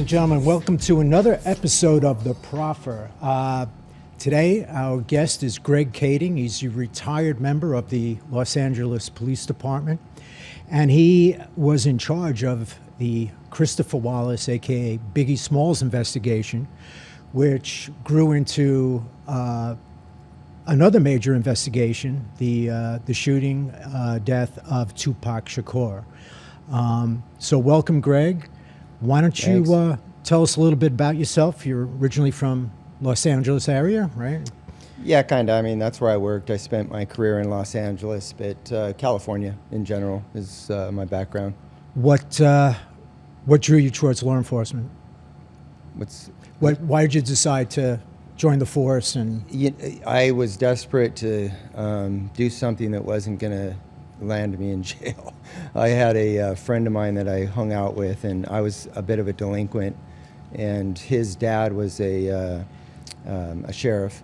and gentlemen, welcome to another episode of The Proffer. Today, our guest is Greg Kading. He's a retired member of the Los Angeles Police Department, and he was in charge of the Christopher Wallace, aka Biggie Smalls investigation, which grew into another major investigation, the shooting death of Tupac Shakur. So welcome, Greg. Why don't you tell us a little bit about yourself? You're originally from Los Angeles area, right? Yeah, kind of. I mean, that's where I worked. I spent my career in Los Angeles, but California in general is my background. What drew you towards law enforcement? Why did you decide to join the force? And I was desperate to do something that wasn't going to land me in jail. I had a friend of mine that I hung out with, and I was a bit of a delinquent, and his dad was a sheriff,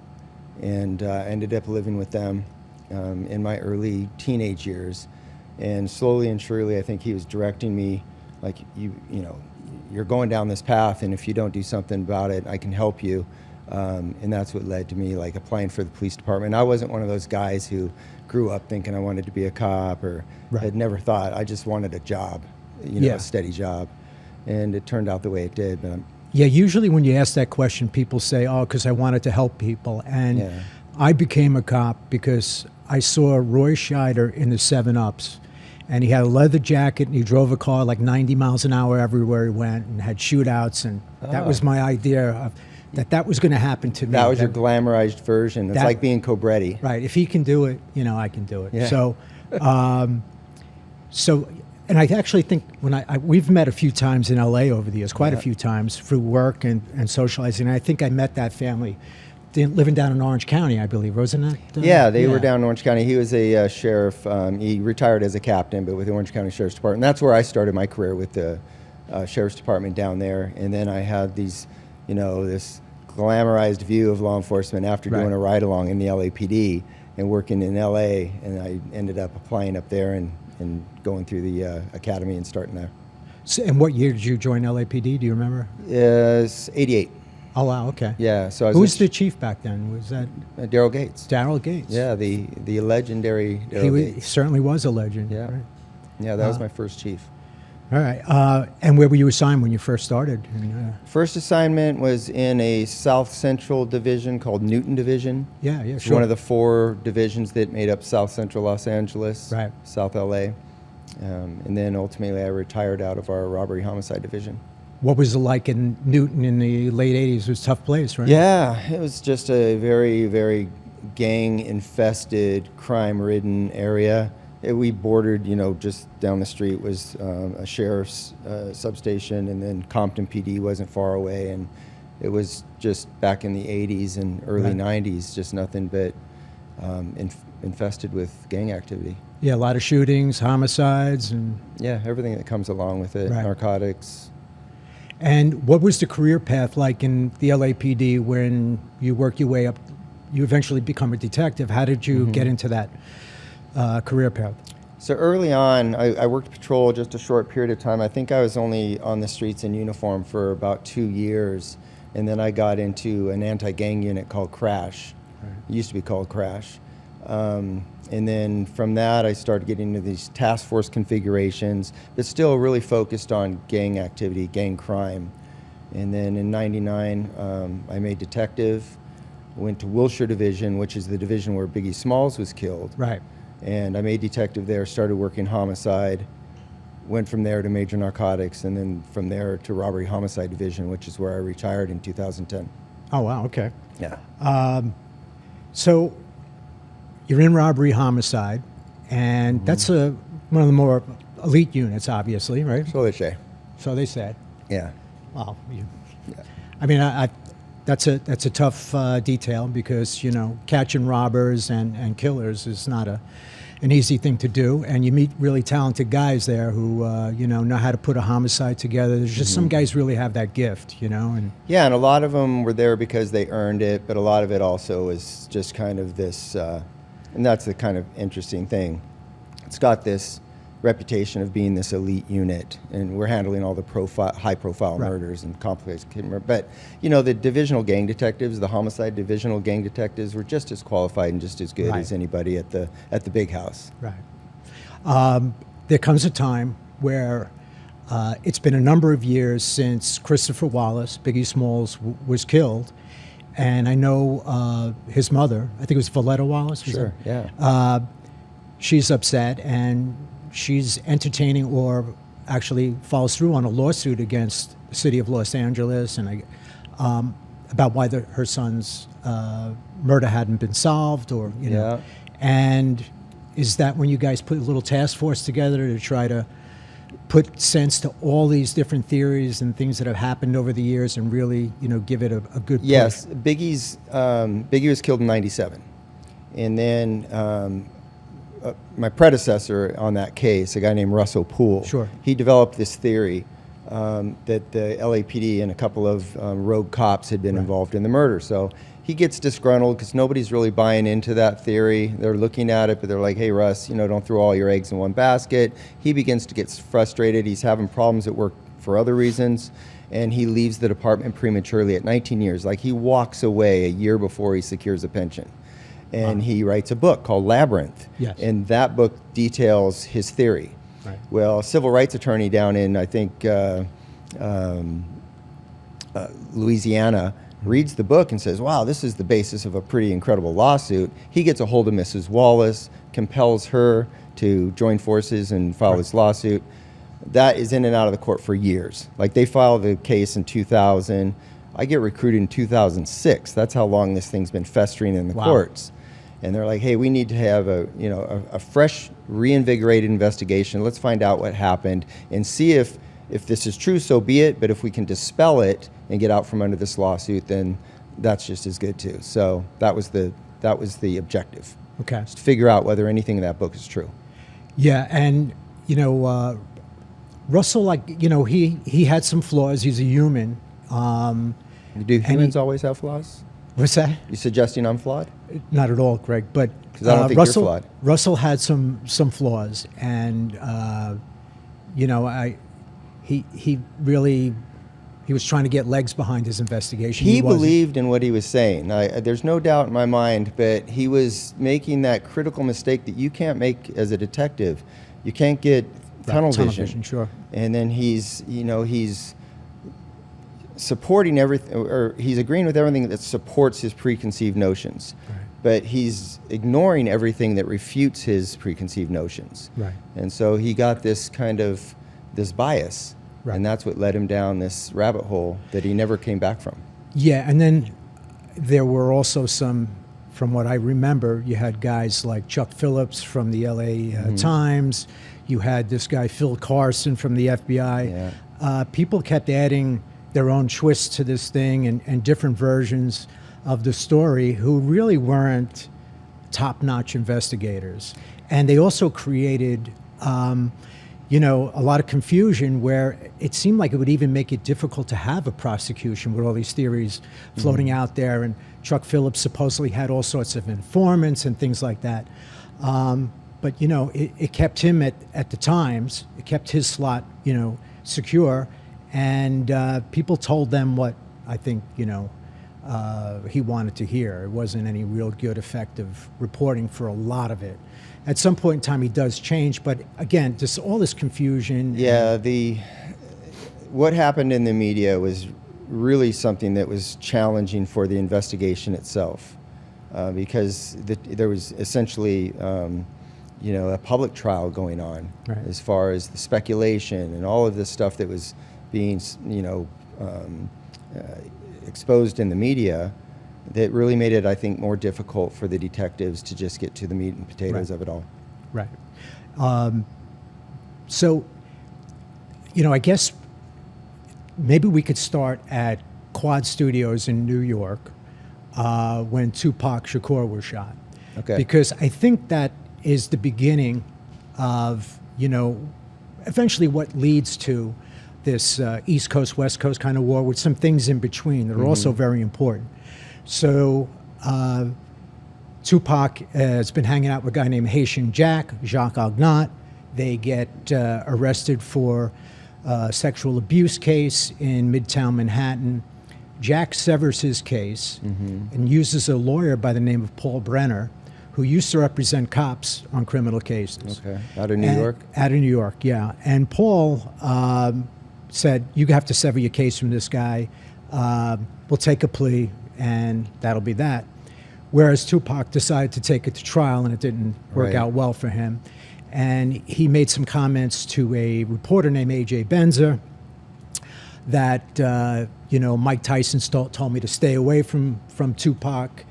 and I ended up living with them in my early teenage years, and slowly and surely I think he was directing me like, you're going down this path, and if you don't do something about it, I can help you. And that's what led to me like applying for the police department. I wasn't one of those guys who grew up thinking I wanted to be a cop or had never thought. I just wanted a job, a steady job, and it turned out the way it did. But usually when you ask that question, people say, "Oh, because I wanted to help people." And I became a cop because I saw Roy Scheider in the 7-Ups, and he had a leather jacket, and he drove a car like 90 miles an hour everywhere he went, and had shootouts, and that was my idea of that was going to happen to me. That was your glamorized version. It's like being Cobretti. Right. If he can do it, I can do it. Yeah. So, and I actually think we've met a few times in LA over the years, quite a few times through work and socializing. And I think I met that family living down in Orange County, I believe, wasn't it? They were down in Orange County. He was a sheriff. He retired as a captain, but with the Orange County Sheriff's Department. And that's where I started my career, with the Sheriff's Department down there. And then I had these, this glamorized view of law enforcement after doing a ride-along in the LAPD and working in LA, and I ended up applying up there and going through the academy and starting there. So, and what year did you join LAPD? Do you remember? It's 88. Oh, wow, okay. Yeah. So who was the chief back then? Was that Daryl Gates? Daryl Gates. Yeah, the legendary Daryl Gates. He certainly was a legend. Yeah. Right? Yeah, that was my first chief. All right. And where were you assigned when you first started? First assignment was in a South Central division called Newton Division. Yeah, it's sure. one of the 4 divisions that made up South Central Los Angeles, South LA. And then ultimately I retired out of our robbery homicide division. What was it like in Newton in the late 80s? It was a tough place, right? Yeah, it was just a very, very gang-infested, crime-ridden area. We bordered, just down the street was a sheriff's substation, and then Compton PD wasn't far away, and it was just back in the 80s and early 90s, just nothing but infested with gang activity. Yeah, a lot of shootings, homicides, and everything that comes along with it, narcotics. And what was the career path like in the LAPD when you work your way up? You eventually become a detective. How did you get into that career path? So early on, I worked patrol just a short period of time. I think I was only on the streets in uniform for about 2 years, and then I got into an anti-gang unit called Crash. It used to be called Crash. And then from that, I started getting into these task force configurations, but still really focused on gang activity, gang crime. And then in '99, I made detective, went to Wilshire Division, which is the division where Biggie Smalls was killed. Right. And I made detective there, started working homicide, went from there to major narcotics, and then from there to robbery homicide division, which is where I retired in 2010. Oh, wow, okay. Yeah. So you're in robbery homicide, and that's one of the more elite units, obviously, right? So they say. So they said. Yeah. Well, I mean, that's a tough detail because, catching robbers and killers is not an easy thing to do, and you meet really talented guys there who know how to put a homicide together. There's just some guys really have that gift, and and a lot of them were there because they earned it, but a lot of it also is just kind of this, and that's the kind of interesting thing. It's got this reputation of being this elite unit, and we're handling all the high-profile murders and complicated murder. But you know, the divisional gang detectives, the homicide divisional gang detectives, were just as qualified and just as good as anybody at the big house. Right. There comes a time where it's been a number of years since Christopher Wallace, Biggie Smalls, was killed, and I know his mother, I think it was Valletta Wallace. Sure. Yeah. She's upset, and she's entertaining, or actually follows through on a lawsuit against the city of Los Angeles, and about why her son's murder hadn't been solved, or you know. And is that when you guys put a little task force together to try to put sense to all these different theories and things that have happened over the years, and really, you know, give it a good push? Yes, Biggie was killed in '97, and then my predecessor on that case, a guy named Russell Poole, he developed this theory that the LAPD and a couple of rogue cops had been involved in the murder. So he gets disgruntled because nobody's really buying into that theory. They're looking at it, but they're like, hey, Russ, you know, don't throw all your eggs in one basket. He begins to get frustrated. He's having problems at work for other reasons, and he leaves the department prematurely at 19 years. Like, he walks away a year before he secures a pension. And he writes a book called Labyrinth. Yes. And that book details his theory. Right. Well, a civil rights attorney down in, I think, Louisiana, reads the book and says, wow, this is the basis of a pretty incredible lawsuit. He gets a hold of Mrs. Wallace, compels her to join forces and file this lawsuit. That is in and out of the court for years. Like, they filed the case in 2000. I get recruited in 2006. That's how long this thing's been festering in the courts. And they're like, hey, we need to have a fresh, reinvigorated investigation. Let's find out what happened and see if this is true, so be it. But if we can dispel it and get out from under this lawsuit, then that's just as good too. So that was the objective. Okay. Just to figure out whether anything in that book is true. Yeah, and you know, Russell, like, you know, he had some flaws. He's a human. Do humans always have flaws? What's that? You suggesting I'm flawed? Not at all, Greg. But because I don't think you're flawed. Russell had some flaws, and you know, he was trying to get legs behind his investigation. He believed in what he was saying. There's no doubt in my mind, but he was making that critical mistake that you can't make as a detective. You can't get tunnel vision. Sure. And then he's supporting everything, or he's agreeing with everything that supports his preconceived notions. Right. But he's ignoring everything that refutes his preconceived notions. Right. And so he got this kind of bias. Right. And that's what led him down this rabbit hole that he never came back from. Yeah, and then there were also some, from what I remember, you had guys like Chuck Phillips from the LA Times. You had this guy, Phil Carson, from the FBI. Yeah. People kept adding their own twists to this thing, and different versions of the story, who really weren't top-notch investigators. And they also created you know, a lot of confusion, where it seemed like it would even make it difficult to have a prosecution with all these theories floating out there. And Chuck Phillips supposedly had all sorts of informants and things like that. But, you know, it kept him at the Times. It kept his slot, you know, secure. And people told them what I think, you know, he wanted to hear. It wasn't any real good, effective reporting for a lot of it. At some point in time, he does change, but again, just all this confusion. Yeah, what happened in the media was really something that was challenging for the investigation itself, because there was essentially, you know, a public trial going on, right, as far as the speculation and all of this stuff that was being, you know, exposed in the media. That really made it, I think, more difficult for the detectives to just get to the meat and potatoes of it all. Right. So, you know, I guess maybe we could start at Quad Studios in New York when Tupac Shakur was shot. Okay. Because I think that is the beginning of, you know, eventually what leads to this East Coast, West Coast kind of war, with some things in between that are also very important. So Tupac has been hanging out with a guy named Haitian Jacques Agnat. They get arrested for a sexual abuse case in Midtown Manhattan. Jack severs his case and uses a lawyer by the name of Paul Brenner, who used to represent cops on criminal cases. Okay, out of New York? Out of New York, yeah. And Paul said, you have to sever your case from this guy. We'll take a plea, and that'll be that. Whereas Tupac decided to take it to trial, and it didn't work out well for him. And he made some comments to a reporter named A.J. Benzer that, Mike Tyson told me to stay away from Tupac,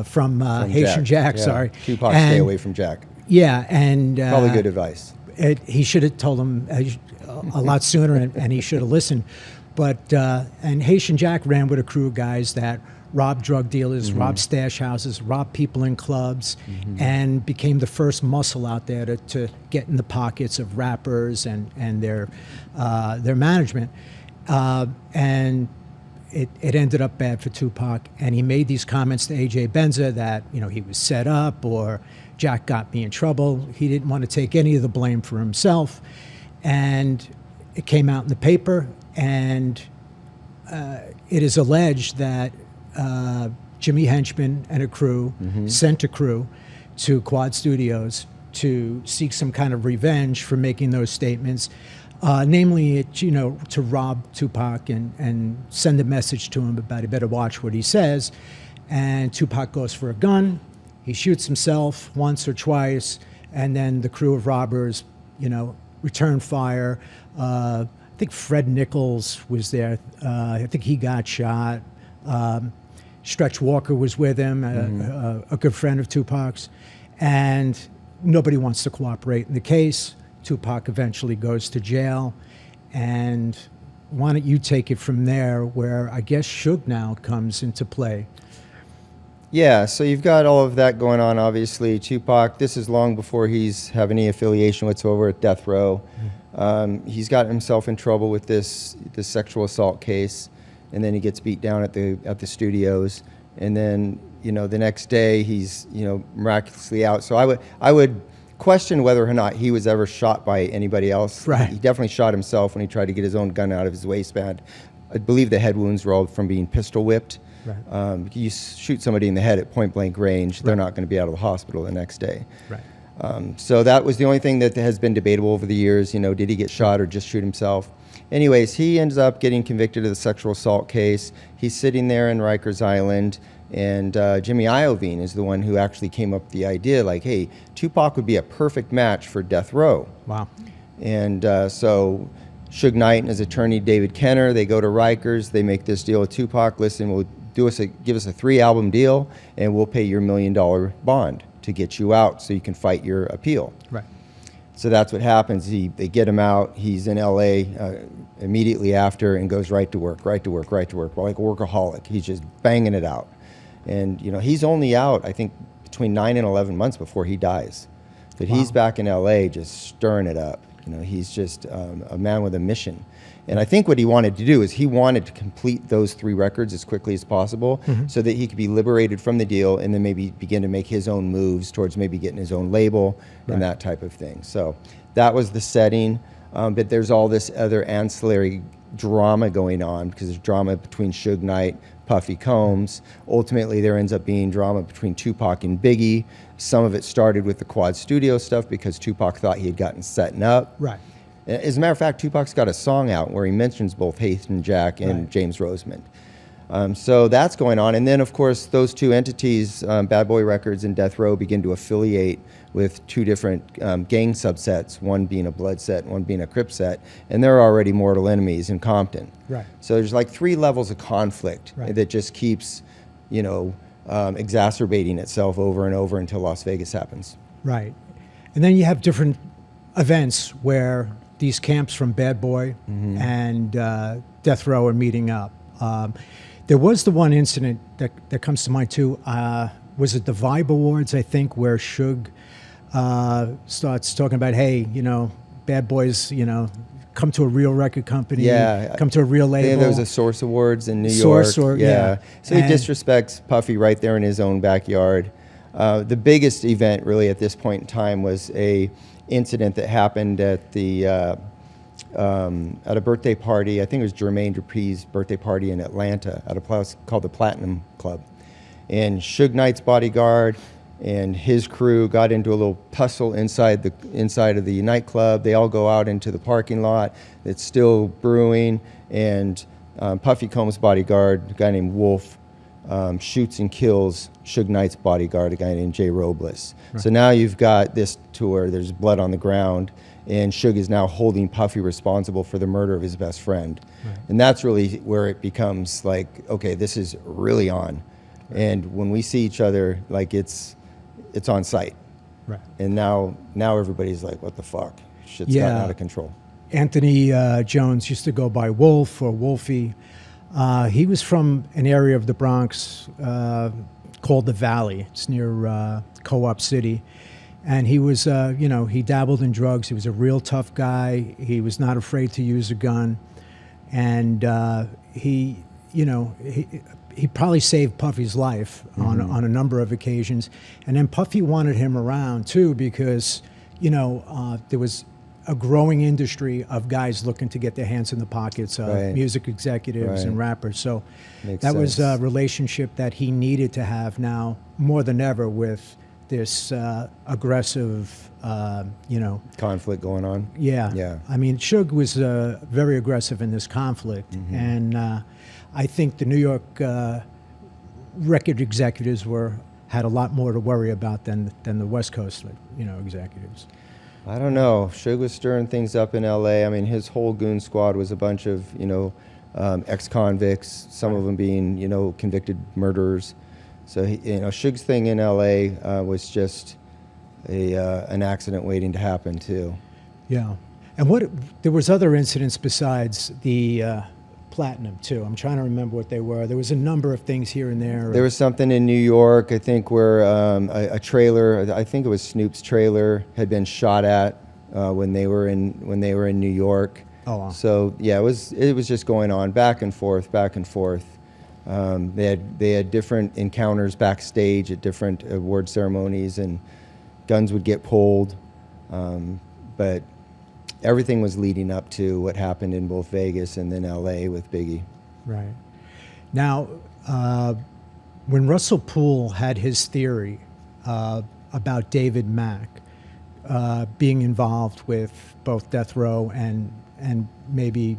from Haitian Jack, Yeah. sorry. Tupac, stay away from Jack. Yeah, and... Probably good advice. He should have told him a lot sooner, and he should have listened. But, and Haitian Jack ran with a crew of guys that robbed drug dealers, robbed stash houses, robbed people in clubs, and became the first muscle out there to get in the pockets of rappers and their management. And it ended up bad for Tupac. And he made these comments to A.J. Benzer that, he was set up, or Jack got me in trouble. He didn't want to take any of the blame for himself. And it came out in the paper, and it is alleged that Jimmy Henchman and a crew sent a crew to Quad Studios to seek some kind of revenge for making those statements, namely, to rob Tupac and send a message to him about he better watch what he says. And Tupac goes for a gun. He shoots himself once or twice, and then the crew of robbers, return fire. I think Fred Nichols was there. I think he got shot. Stretch Walker was with him, a good friend of Tupac's. And nobody wants to cooperate in the case. Tupac eventually goes to jail. And why don't you take it from there, where I guess Suge now comes into play? Yeah, so you've got all of that going on, obviously. Tupac, this is long before he's have any affiliation whatsoever with Death Row. He's gotten himself in trouble with this sexual assault case, and then he gets beat down at the studios, and then the next day he's miraculously out. So I would question whether or not he was ever shot by anybody else. Right. He definitely shot himself when he tried to get his own gun out of his waistband. I believe the head wounds were all from being pistol whipped. Right. You shoot somebody in the head at point blank range, they're not going to be out of the hospital the next day. Right. So that was the only thing that has been debatable over the years. Did he get shot or just shoot himself? Anyways, he ends up getting convicted of the sexual assault case. He's sitting there in Rikers Island, and Jimmy Iovine is the one who actually came up with the idea, like, hey, Tupac would be a perfect match for Death Row. Wow. And so Suge Knight and his attorney, David Kenner, they go to Rikers. They make this deal with Tupac. Listen, give us a 3-album deal, and we'll pay your $1 million bond to get you out so you can fight your appeal. Right. So that's what happens. They get him out. He's in L.A. Immediately after and goes right to work, like a workaholic. He's just banging it out. And, he's only out, I think, between 9 and 11 months before he dies. But he's back in L.A. just stirring it up. He's just a man with a mission. And I think what he wanted to do is he wanted to complete those 3 records as quickly as possible so that he could be liberated from the deal and then maybe begin to make his own moves towards maybe getting his own label and that type of thing. So that was the setting. But there's all this other ancillary drama going on, because there's drama between Suge Knight, Puffy Combs. Ultimately, there ends up being drama between Tupac and Biggie. Some of it started with the Quad Studio stuff because Tupac thought he had gotten set up. Right. As a matter of fact, Tupac's got a song out where he mentions both Haitian Jack and James Rosemond. So that's going on. And then, of course, those 2 entities, Bad Boy Records and Death Row, begin to affiliate with 2 different gang subsets, one being a Blood set, one being a Crip set, and they're already mortal enemies in Compton. Right. So there's like 3 levels of conflict that just keeps, exacerbating itself over and over until Las Vegas happens. Right. And then you have different events where these camps from Bad Boy and Death Row are meeting up. There was the one incident that comes to mind too. Was it the Vibe Awards, I think, where Suge starts talking about, hey, Bad Boys, come to a real record company, come to a real label. Yeah, there was a Source Awards in New York. So he disrespects Puffy right there in his own backyard. The biggest event really at this point in time was a incident that happened at at a birthday party. I think it was Jermaine Dupri's birthday party in Atlanta at a place called the Platinum Club. And Suge Knight's bodyguard and his crew got into a little tussle inside of the nightclub. They all go out into the parking lot. It's still brewing, and Puffy Combs' bodyguard, a guy named Wolf, shoots and kills Suge Knight's bodyguard, a guy named Jay Robles. Right. So now you've got this to where there's blood on the ground, and Suge is now holding Puffy responsible for the murder of his best friend. Right. And that's really where it becomes like, okay, this is really on. Right. And when we see each other, like it's on sight. Right. And now everybody's like, what the fuck? Shit's gotten out of control. Anthony Jones used to go by Wolf or Wolfie. He was from an area of the Bronx called the Valley. It's near Co-op City. And he was, he dabbled in drugs. He was a real tough guy. He was not afraid to use a gun. And he probably saved Puffy's life on a number of occasions. And then Puffy wanted him around, too, because, there was a growing industry of guys looking to get their hands in the pockets of music executives and rappers. So that was a relationship that he needed to have now more than ever with this aggressive, conflict going on. Yeah. I mean, Suge was very aggressive in this conflict. And I think the New York record executives had a lot more to worry about than the West Coast, executives. I don't know. Suge was stirring things up in L.A. I mean, his whole goon squad was a bunch of, ex-convicts, some of them being, convicted murderers. So, Suge's thing in L.A. Was just an accident waiting to happen, too. Yeah. And there was other incidents besides the Platinum, too. I'm trying to remember what they were. There was a number of things here and there. There was something in New York, I think, where a trailer, I think it was Snoop's trailer, had been shot at when they were in New York. Oh, wow. So yeah, it was just going on back and forth. They had different encounters backstage at different award ceremonies, and guns would get pulled, but everything was leading up to what happened in both Vegas and then LA with Biggie. Right. Now, when Russell Poole had his theory about David Mack being involved with both death row and maybe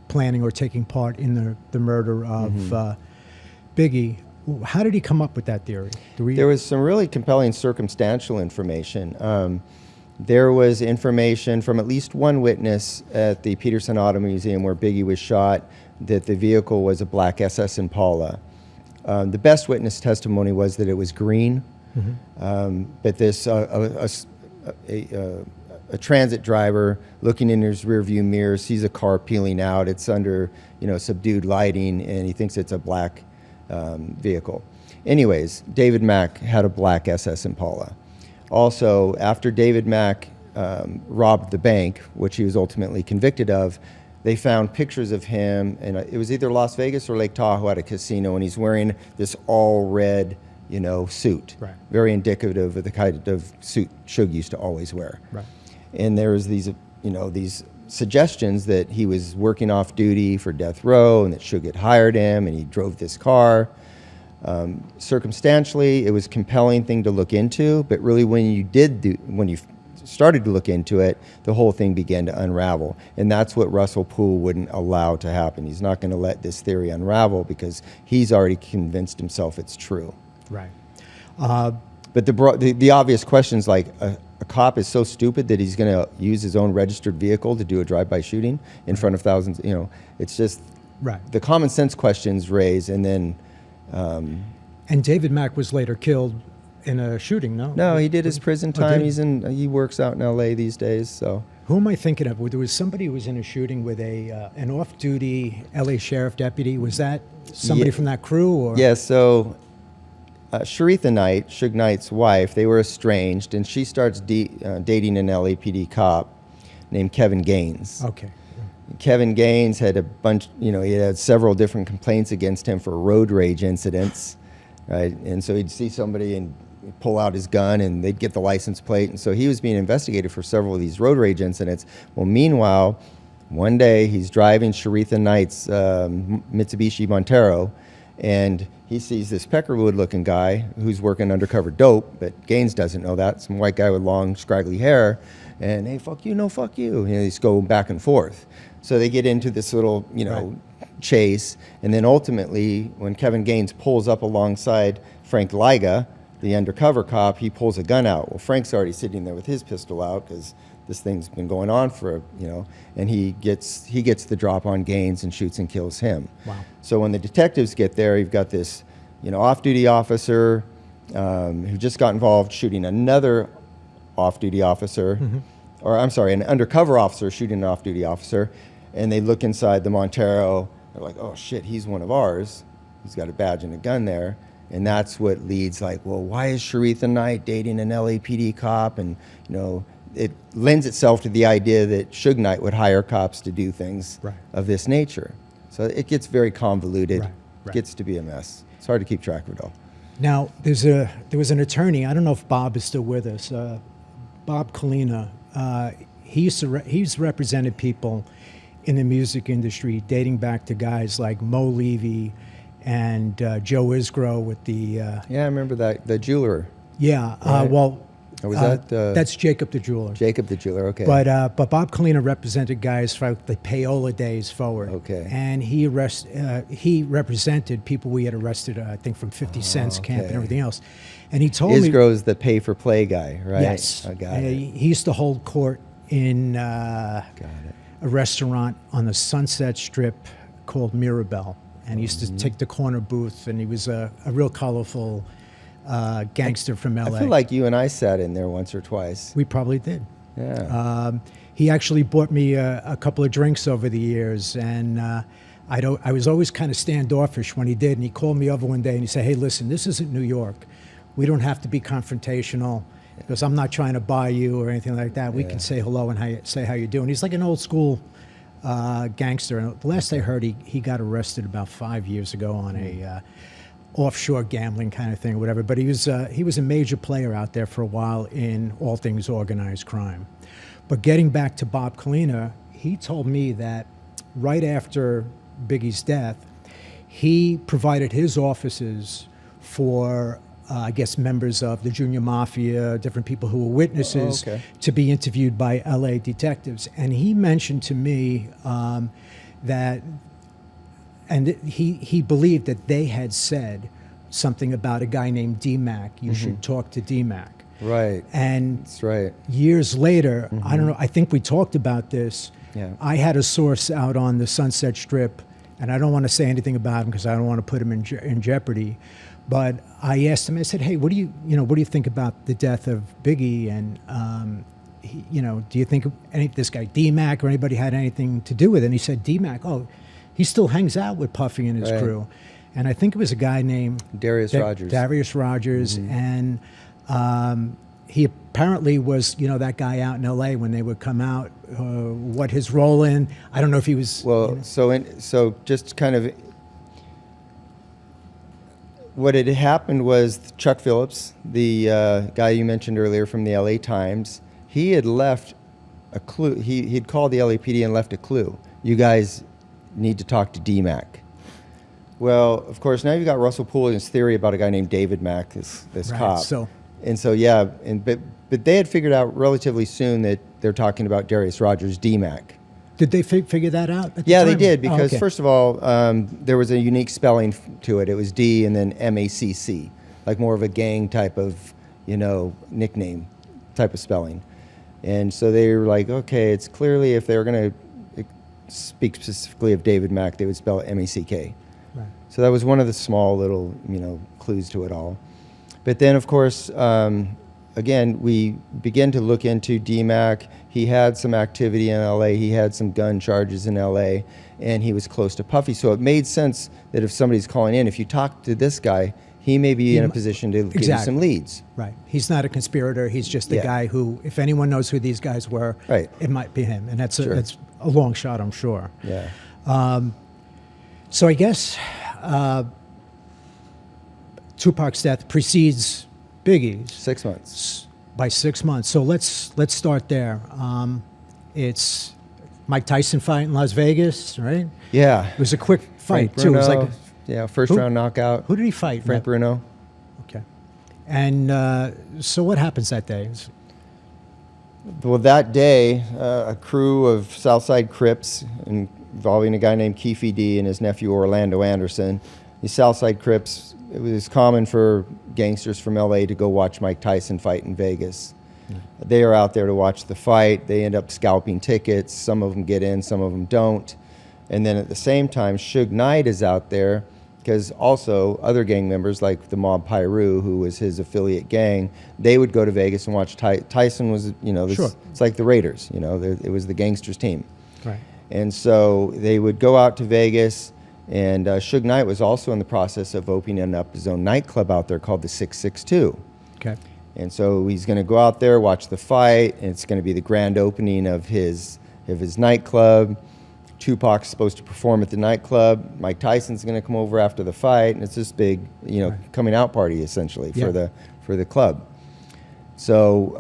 planning or taking part in the murder of Biggie, how did he come up with that theory? There was some really compelling circumstantial information. There was information from at least one witness at the Peterson Auto Museum where Biggie was shot that the vehicle was a black SS Impala. The best witness testimony was that it was green, but this a transit driver looking in his rearview mirror sees a car peeling out. It's under subdued lighting, and he thinks it's a black vehicle. Anyways, David Mack had a black SS Impala. Also, after David Mack robbed the bank, which he was ultimately convicted of, they found pictures of him, and it was either Las Vegas or Lake Tahoe at a casino, and he's wearing this all red, suit, very indicative of the kind of suit Suge used to always wear. Right. And there was these suggestions that he was working off duty for death row, and that Suge had hired him, and he drove this car. Circumstantially, it was a compelling thing to look into, but really when you started to look into it, the whole thing began to unravel. And that's what Russell Poole wouldn't allow to happen. He's not going to let this theory unravel because he's already convinced himself it's true. Right. But the obvious questions, like a cop is so stupid that he's going to use his own registered vehicle to do a drive-by shooting in front of thousands, it's just the common sense questions raised, and then... and David Mack was later killed in a shooting, no? No, he did his prison time. He works out in L.A. these days, so... Who am I thinking of? There was somebody who was in a shooting with an off-duty L.A. sheriff deputy. Was that somebody from that crew? Or? Yeah, so Sharitha Knight, Suge Knight's wife, they were estranged, and she starts dating an LAPD cop named Kevin Gaines. Okay. Kevin Gaines had a bunch, he had several different complaints against him for road rage incidents, right? And so he'd see somebody and, pull out his gun and they'd get the license plate. And so he was being investigated for several of these road rage incidents. Well, meanwhile, one day he's driving Sharitha Knight's Mitsubishi Montero, and he sees this Peckerwood-looking guy who's working undercover dope, but Gaines doesn't know that. Some white guy with long, scraggly hair, and hey, fuck you, no, fuck you. And he's going back and forth. So they get into this little, chase, and then ultimately, when Kevin Gaines pulls up alongside Frank Liga, the undercover cop, he pulls a gun out. Well, Frank's already sitting there with his pistol out because this thing's been going on for, and he gets the drop on Gaines and shoots and kills him. Wow. So when the detectives get there, you've got this, off-duty officer who just got involved shooting another off-duty officer, or I'm sorry, an undercover officer shooting an off-duty officer, and they look inside the Montero. They're like, oh shit, he's one of ours. He's got a badge and a gun there. And that's what leads, well, why is Sharitha Knight dating an LAPD cop? And, it lends itself to the idea that Suge Knight would hire cops to do things of this nature. So it gets very convoluted. It gets to be a mess. It's hard to keep track of it all. Now, there was an attorney, I don't know if Bob is still with us, Bob Kalina. He's represented people in the music industry dating back to guys like Mo Levy and Joe Isgro with the... yeah, I remember that, the jeweler. Yeah, right? Or was that... that's Jacob the jeweler. Jacob the jeweler, okay. But Bob Kalina represented guys from the payola days forward. Okay. And he represented people we had arrested, I think, from 50 Cent's camp and everything else. And he told me... Isgro's the pay-for-play guy, right? Yes. I got it. He used to hold court in a restaurant on the Sunset Strip called Mirabelle. And he used to take the corner booth, and he was a real colorful gangster from LA. I feel like you and I sat in there once or twice. We probably did. Yeah. He actually bought me a couple of drinks over the years, and I was always kind of standoffish when he did. And he called me over one day and he said, "Hey, listen, this isn't New York. We don't have to be confrontational because I'm not trying to buy you or anything like that. We can say hello and say how you doing." He's like an old school gangster. And the last I heard, he got arrested about 5 years ago on a offshore gambling kind of thing or whatever. But he was a major player out there for a while in all things organized crime. But getting back to Bob Kalina, he told me that right after Biggie's death, he provided his offices for I guess members of the Junior Mafia, different people who were witnesses, to be interviewed by LA detectives. And he mentioned to me that, and he believed that they had said something about a guy named D-Mac. You should talk to D-Mac. Right. And that's right. Years later, I don't know, I think we talked about this. Yeah. I had a source out on the Sunset Strip, and I don't want to say anything about him because I don't want to put him in jeopardy. But I asked him, I said, "Hey, what do you think about the death of Biggie? And do you think this guy D-Mac or anybody had anything to do with it?" And he said, "D-Mac, he still hangs out with Puffy and his crew." And I think it was a guy named Darius Rogers. And he apparently was, that guy out in L.A. when they would come out. What his role in? I don't know if he was. Well, so just kind of. What had happened was Chuck Phillips, the guy you mentioned earlier from the LA Times, he had left a clue. He'd called the LAPD and left a clue. You guys need to talk to D-Mac. Well, of course, now you've got Russell Poolian's theory about a guy named David Mack, this cop. But they had figured out relatively soon that they're talking about Darius Rogers, D-Mac. Did they figure that out at the Yeah, time? they did, because first of all, there was a unique spelling to it. It was D and then M-A-C-C, like more of a gang type of, nickname type of spelling. And so they were like, okay, it's clearly if they were going to speak specifically of David Mack, they would spell it M-A-C-K. Right. So that was one of the small little, clues to it all. But then, of course, again, we begin to look into D-Mac. He had some activity in L.A. He had some gun charges in L.A., and he was close to Puffy. So it made sense that if somebody's calling in, if you talk to this guy, he may be in a position to give you some leads. Right. He's not a conspirator. He's just the guy who, if anyone knows who these guys were, it might be him. And that's a long shot, I'm sure. Yeah. So I guess Tupac's death precedes Biggie's. 6 months. By 6 months. So let's start there. It's Mike Tyson fight in Las Vegas, right? Yeah. It was a quick fight Frank too. Bruno, It was like first who- round knockout. who did he fight? Frank Bruno. Okay. And so what happens that day? Well, that day, a crew of Southside Crips involving a guy named Keefe D and his nephew Orlando Anderson. These Southside Crips, it was common for gangsters from LA to go watch Mike Tyson fight in Vegas. They are out there to watch the fight. They end up scalping tickets. Some of them get in, some of them don't. And then at the same time, Suge Knight is out there because also other gang members like the Mob Piru, who was his affiliate gang, they would go to Vegas and watch Tyson was, Sure. It's like the Raiders, it was the gangsters team. Right. And so they would go out to Vegas, and Suge Knight was also in the process of opening up his own nightclub out there called the 662. Okay. And so he's going to go out there, watch the fight, and it's going to be the grand opening of his nightclub. Tupac's supposed to perform at the nightclub. Mike Tyson's going to come over after the fight, and it's this big, Right. coming out party essentially Yeah. for the club. So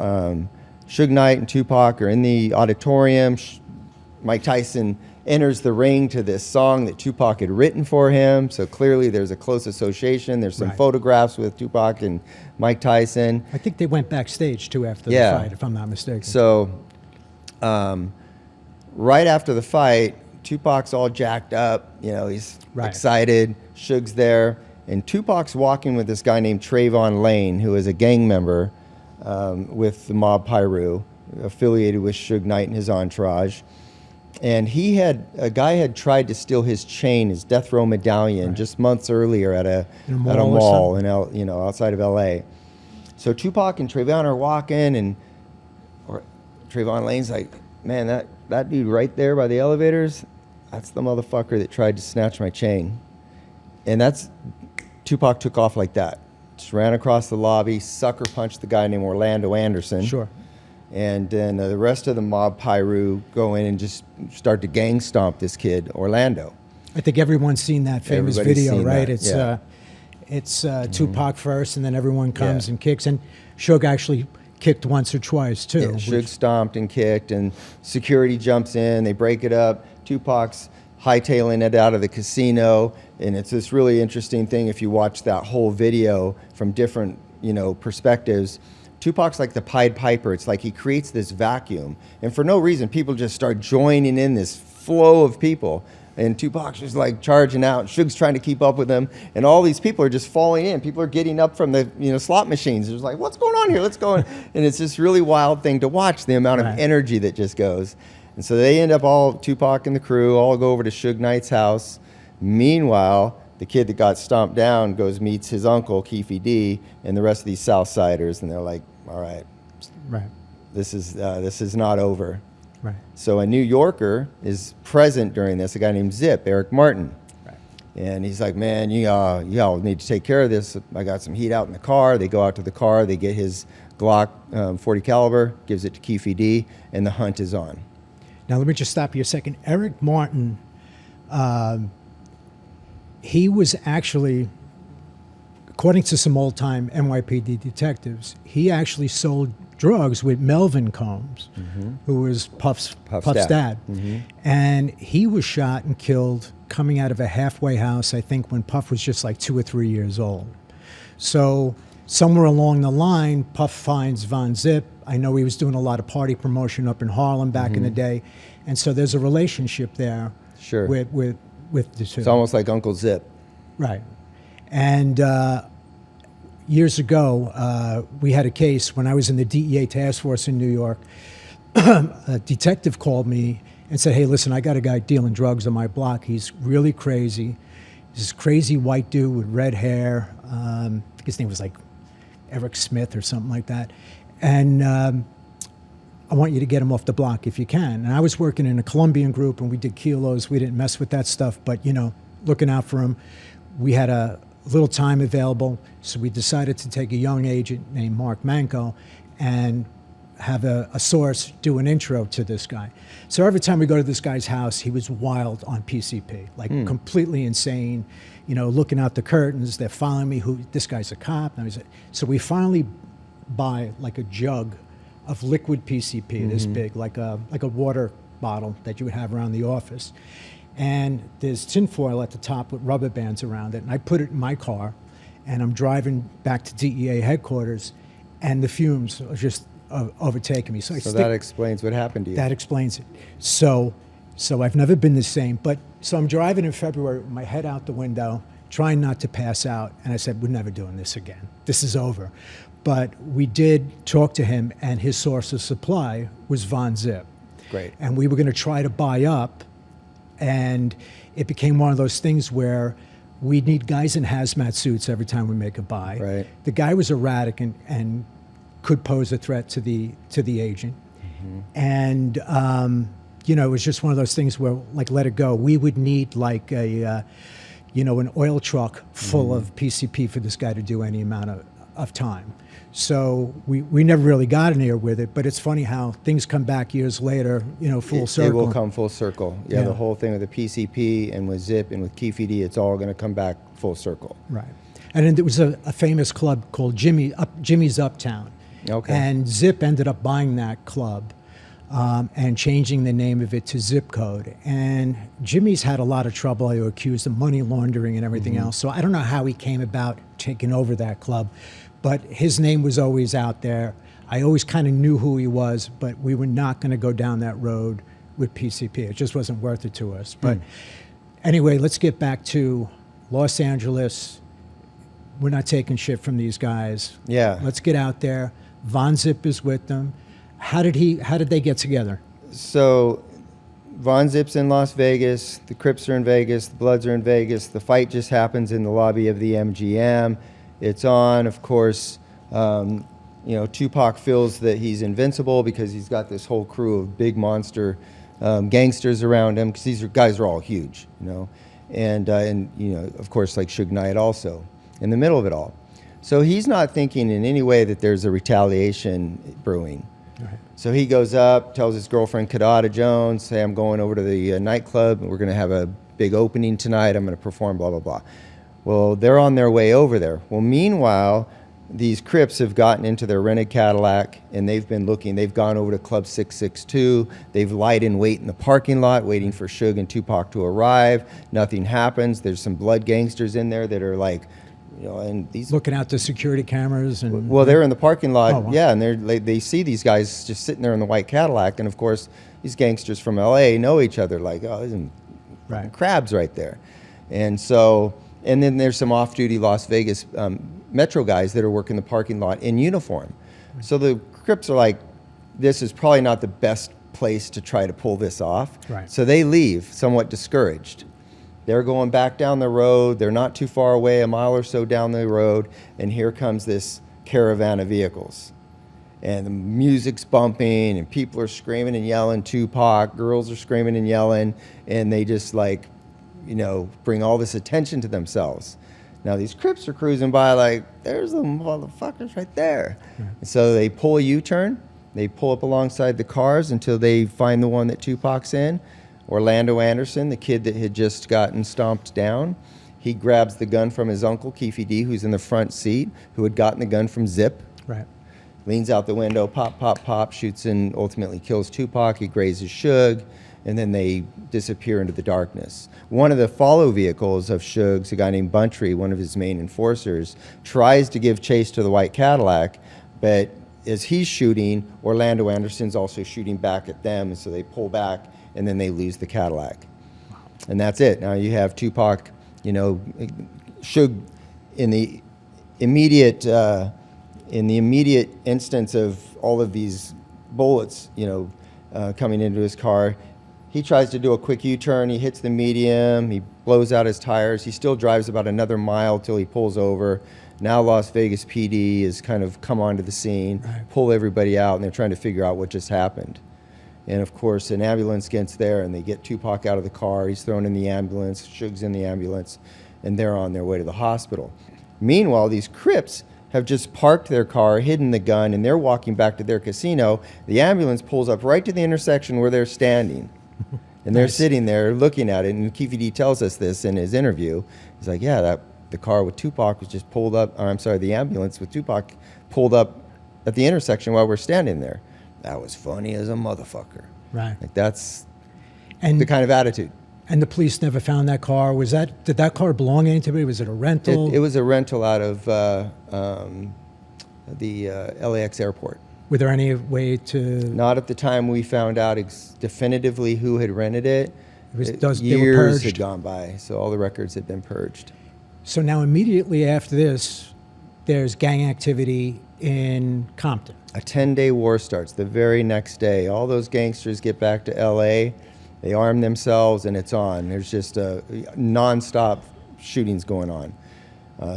Suge Knight and Tupac are in the auditorium. Mike Tyson enters the ring to this song that Tupac had written for him. So clearly there's a close association. There's some Right. photographs with Tupac and Mike Tyson. I think they went backstage too after Yeah. the fight, if I'm not mistaken. So right after the fight, Tupac's all jacked up. He's Right. excited. Suge's there. And Tupac's walking with this guy named Trayvon Lane, who is a gang member with the Mob Piru, affiliated with Suge Knight and his entourage. And a guy had tried to steal his chain, his death row medallion, Right. just months earlier at a In a mall or mall something? in outside of LA. So Tupac and Trayvon are walking, and Trayvon Lane's like, man, that dude right there by the elevators, that's the motherfucker that tried to snatch my chain. And Tupac took off like that. Just ran across the lobby, sucker punched the guy named Orlando Anderson. Sure. And then the rest of the Mob Piru go in and just start to gang stomp this kid, Orlando. I think everyone's seen that famous Everybody's video, seen right? that, It's Tupac first, and then everyone comes and kicks. And Suge actually kicked once or twice too. Yeah, Suge stomped and kicked, and security jumps in. They break it up. Tupac's hightailing it out of the casino, and it's this really interesting thing if you watch that whole video from different perspectives. Tupac's like the Pied Piper. It's like he creates this vacuum, and for no reason, people just start joining in this flow of people. And Tupac's just like charging out. Suge's trying to keep up with him, and all these people are just falling in. People are getting up from the slot machines. It's like, what's going on here? Let's go. And it's this really wild thing to watch, the amount of Right. energy that just goes. And so they end up Tupac and the crew all go over to Suge Knight's house. Meanwhile, the kid that got stomped down meets his uncle, Keefe D, and the rest of these Southsiders, and they're like, all right, Right. this is not over. Right. So a New Yorker is present during this, a guy named Zip, Eric Martin. Right. And he's like, man, you all need to take care of this. I got some heat out in the car. They go out to the car. They get his Glock 40 caliber, gives it to Keefe D, and the hunt is on. Now let me just stop you a second. Eric Martin, he was actually, according to some old-time NYPD detectives, he actually sold drugs with Melvin Combs, who was Puff's dad. And he was shot and killed coming out of a halfway house, I think, when Puff was just like 2 or 3 years old. So somewhere along the line, Puff finds Von Zip. I know he was doing a lot of party promotion up in Harlem back in the day. And so there's a relationship there Sure. with the two. It's almost like Uncle Zip. Right. And years ago, we had a case when I was in the DEA task force in New York. A detective called me and said, hey, listen, I got a guy dealing drugs on my block. He's really crazy. He's this crazy white dude with red hair. I think his name was like Eric Smith or something like that. And I want you to get him off the block if you can. And I was working in a Colombian group, and we did kilos. We didn't mess with that stuff, but, looking out for him. We had a little time available, so we decided to take a young agent named Mark Manco, and have a source do an intro to this guy. So every time we go to this guy's house, he was wild on PCP, like completely insane, you know, looking out the curtains. They're following me. This guy's a cop. So we finally buy like a jug of liquid PCP, this big, like a water bottle that you would have around the office. And there's tinfoil at the top with rubber bands around it. And I put it in my car, and I'm driving back to DEA headquarters, and the fumes are just overtaking me. So that explains what happened to you. That explains it. So I've never been the same. So I'm driving in February with my head out the window, trying not to pass out. And I said, we're never doing this again. This is over. But we did talk to him, and his source of supply was Von Zip. Great. And we were going to try to buy up, and it became one of those things where we need guys in hazmat suits every time we make a buy. Right. The guy was erratic and could pose a threat to the agent. And you know, it was just one of those things where, like, let it go. We would need like an oil truck full of PCP for this guy to do any amount of time. So we never really got anywhere with it, but it's funny how things come back years later, you know, full circle. It will come full circle. Yeah, the whole thing with the PCP and with Zip and with KFD, it's all going to come back full circle. Right. And then there was a famous club called Jimmy's Uptown. Okay. And Zip ended up buying that club and changing the name of it to Zip Code. And Jimmy's had a lot of trouble. They were accused of money laundering and everything else. So I don't know how he came about taking over that club, but his name was always out there. I always kind of knew who he was, but we were not going to go down that road with PCP. It just wasn't worth it to us. But anyway, let's get back to Los Angeles. We're not taking shit from these guys. Yeah. Let's get out there. Von Zip is with them. How did they get together? So Von Zip's in Las Vegas, the Crips are in Vegas, the Bloods are in Vegas. The fight just happens in the lobby of the MGM. It's on, of course. Tupac feels that he's invincible because he's got this whole crew of big monster gangsters around him, because these guys are all huge, you know. And of course, like Suge Knight also in the middle of it all. So he's not thinking in any way that there's a retaliation brewing. Right. So he goes up, tells his girlfriend Kadada Jones, "Hey, I'm going over to the nightclub, and we're going to have a big opening tonight. I'm going to perform, blah, blah, blah." Well, they're on their way over there. Well, meanwhile, these Crips have gotten into their rented Cadillac, and they've been looking. They've gone over to Club 662. They've lied in wait in the parking lot, waiting for Suge and Tupac to arrive. Nothing happens. There's some blood gangsters in there that are like, you know, and these looking out the security cameras and. Well, they're in the parking lot, Oh, wow. yeah, and they see these guys just sitting there in the white Cadillac, and of course, these gangsters from LA know each other, like, oh, there's some Right. crabs right there, and so. And then there's some off-duty Las Vegas Metro guys that are working the parking lot in uniform. So the Crips are like, this is probably not the best place to try to pull this off. Right. So they leave somewhat discouraged. They're going back down the road. They're not too far away, a mile or so down the road, and here comes this caravan of vehicles. And the music's bumping, and people are screaming and yelling Tupac. Girls are screaming and yelling, and they just like, you know, bring all this attention to themselves. Now these Crips are cruising by like, there's the motherfuckers right there. Yeah. And so they pull a U-turn. They pull up alongside the cars until they find the one that Tupac's in. Orlando Anderson, the kid that had just gotten stomped down, he grabs the gun from his uncle, KFD, who's in the front seat, who had gotten the gun from Zip. Right. Leans out the window, pop, pop, pop, shoots and ultimately kills Tupac. He grazes Suge, and then they disappear into the darkness. One of the follow vehicles of Suge's, a guy named Buntry, one of his main enforcers, tries to give chase to the white Cadillac, but as he's shooting, Orlando Anderson's also shooting back at them, and so they pull back, and then they lose the Cadillac. Wow. And that's it. Now you have Tupac, you know, Suge in the immediate instance of all of these bullets, you know, coming into his car. He tries to do a quick U-turn. He hits the medium. He blows out his tires. He still drives about another mile till he pulls over. Now Las Vegas PD has kind of come onto the scene, Right. pull everybody out, and they're trying to figure out what just happened. And of course, an ambulance gets there, and they get Tupac out of the car. He's thrown in the ambulance. Suge's in the ambulance, and they're on their way to the hospital. Meanwhile, these Crips have just parked their car, hidden the gun, and they're walking back to their casino. The ambulance pulls up right to the intersection where they're standing. And they're Nice. sitting there looking at it. And KPD tells us this in his interview. He's like, yeah, the car with Tupac was just pulled up, or I'm sorry, the ambulance with Tupac pulled up at the intersection while we're standing there. That was funny as a motherfucker. Right. Like, that's And the kind of attitude. and the police never found that car. Did that car belong to anybody? Was it a rental? It was a rental out of the LAX airport. Were there any way to? Not at the time we found out definitively who had rented it. They were Years had purged. gone by, so all the records had been purged. So now immediately after this, there's gang activity in Compton. A 10-day war starts the very next day. All those gangsters get back to LA, they arm themselves, and it's on. There's just nonstop shootings going on.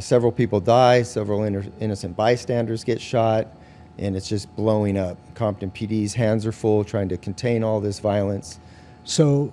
Several people die, several innocent bystanders get shot, and it's just blowing up. Compton PD's hands are full trying to contain all this violence. So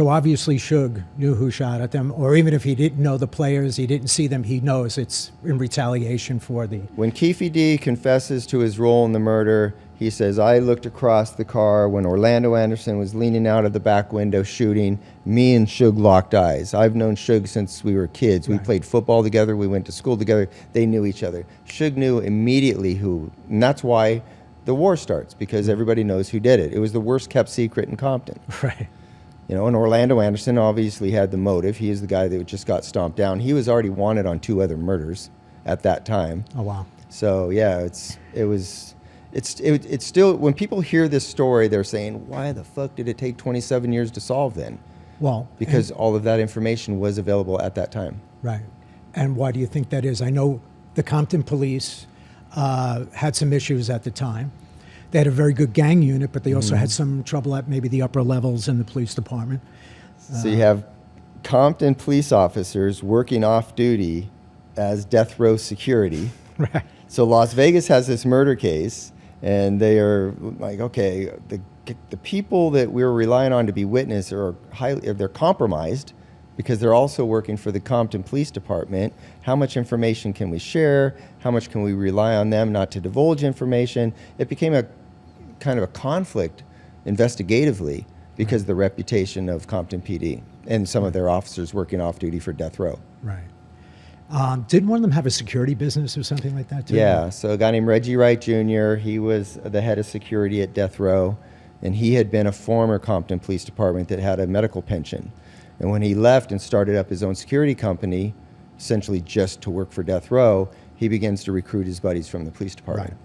obviously Suge knew who shot at them, or even if he didn't know the players, he didn't see them, he knows it's in retaliation for the... When Keefe D confesses to his role in the murder, he says, I looked across the car when Orlando Anderson was leaning out of the back window shooting. Me and Suge locked eyes. I've known Suge since we were kids. We played football together. We went to school together. They knew each other. Suge knew immediately who, and that's why the war starts, because everybody knows who did it. It was the worst kept secret in Compton. Right. You know, and Orlando Anderson obviously had the motive. He is the guy that just got stomped down. He was already wanted on 2 other murders at that time. Oh, wow. So yeah, it's still, when people hear this story, they're saying, why the fuck did it take 27 years to solve then? Well, Because all of that information was available at that time. right. And why do you think that is? I know the Compton police had some issues at the time. They had a very good gang unit, but they also had some trouble at maybe the upper levels in the police department. So you have Compton police officers working off duty as death row security. Right. So Las Vegas has this murder case, and they are like, okay, the people that we're relying on to be witness they're compromised because they're also working for the Compton Police Department. How much information can we share? How much can we rely on them not to divulge information? It became a kind of a conflict investigatively because of the reputation of Compton PD and some of their officers working off duty for death row. Right. Didn't one of them have a security business or something like that too? Yeah, so a guy named Reggie Wright Jr., he was the head of security at death row, and he had been a former Compton Police Department that had a medical pension. And when he left and started up his own security company, essentially just to work for death row, he begins to recruit his buddies from the police department. Right.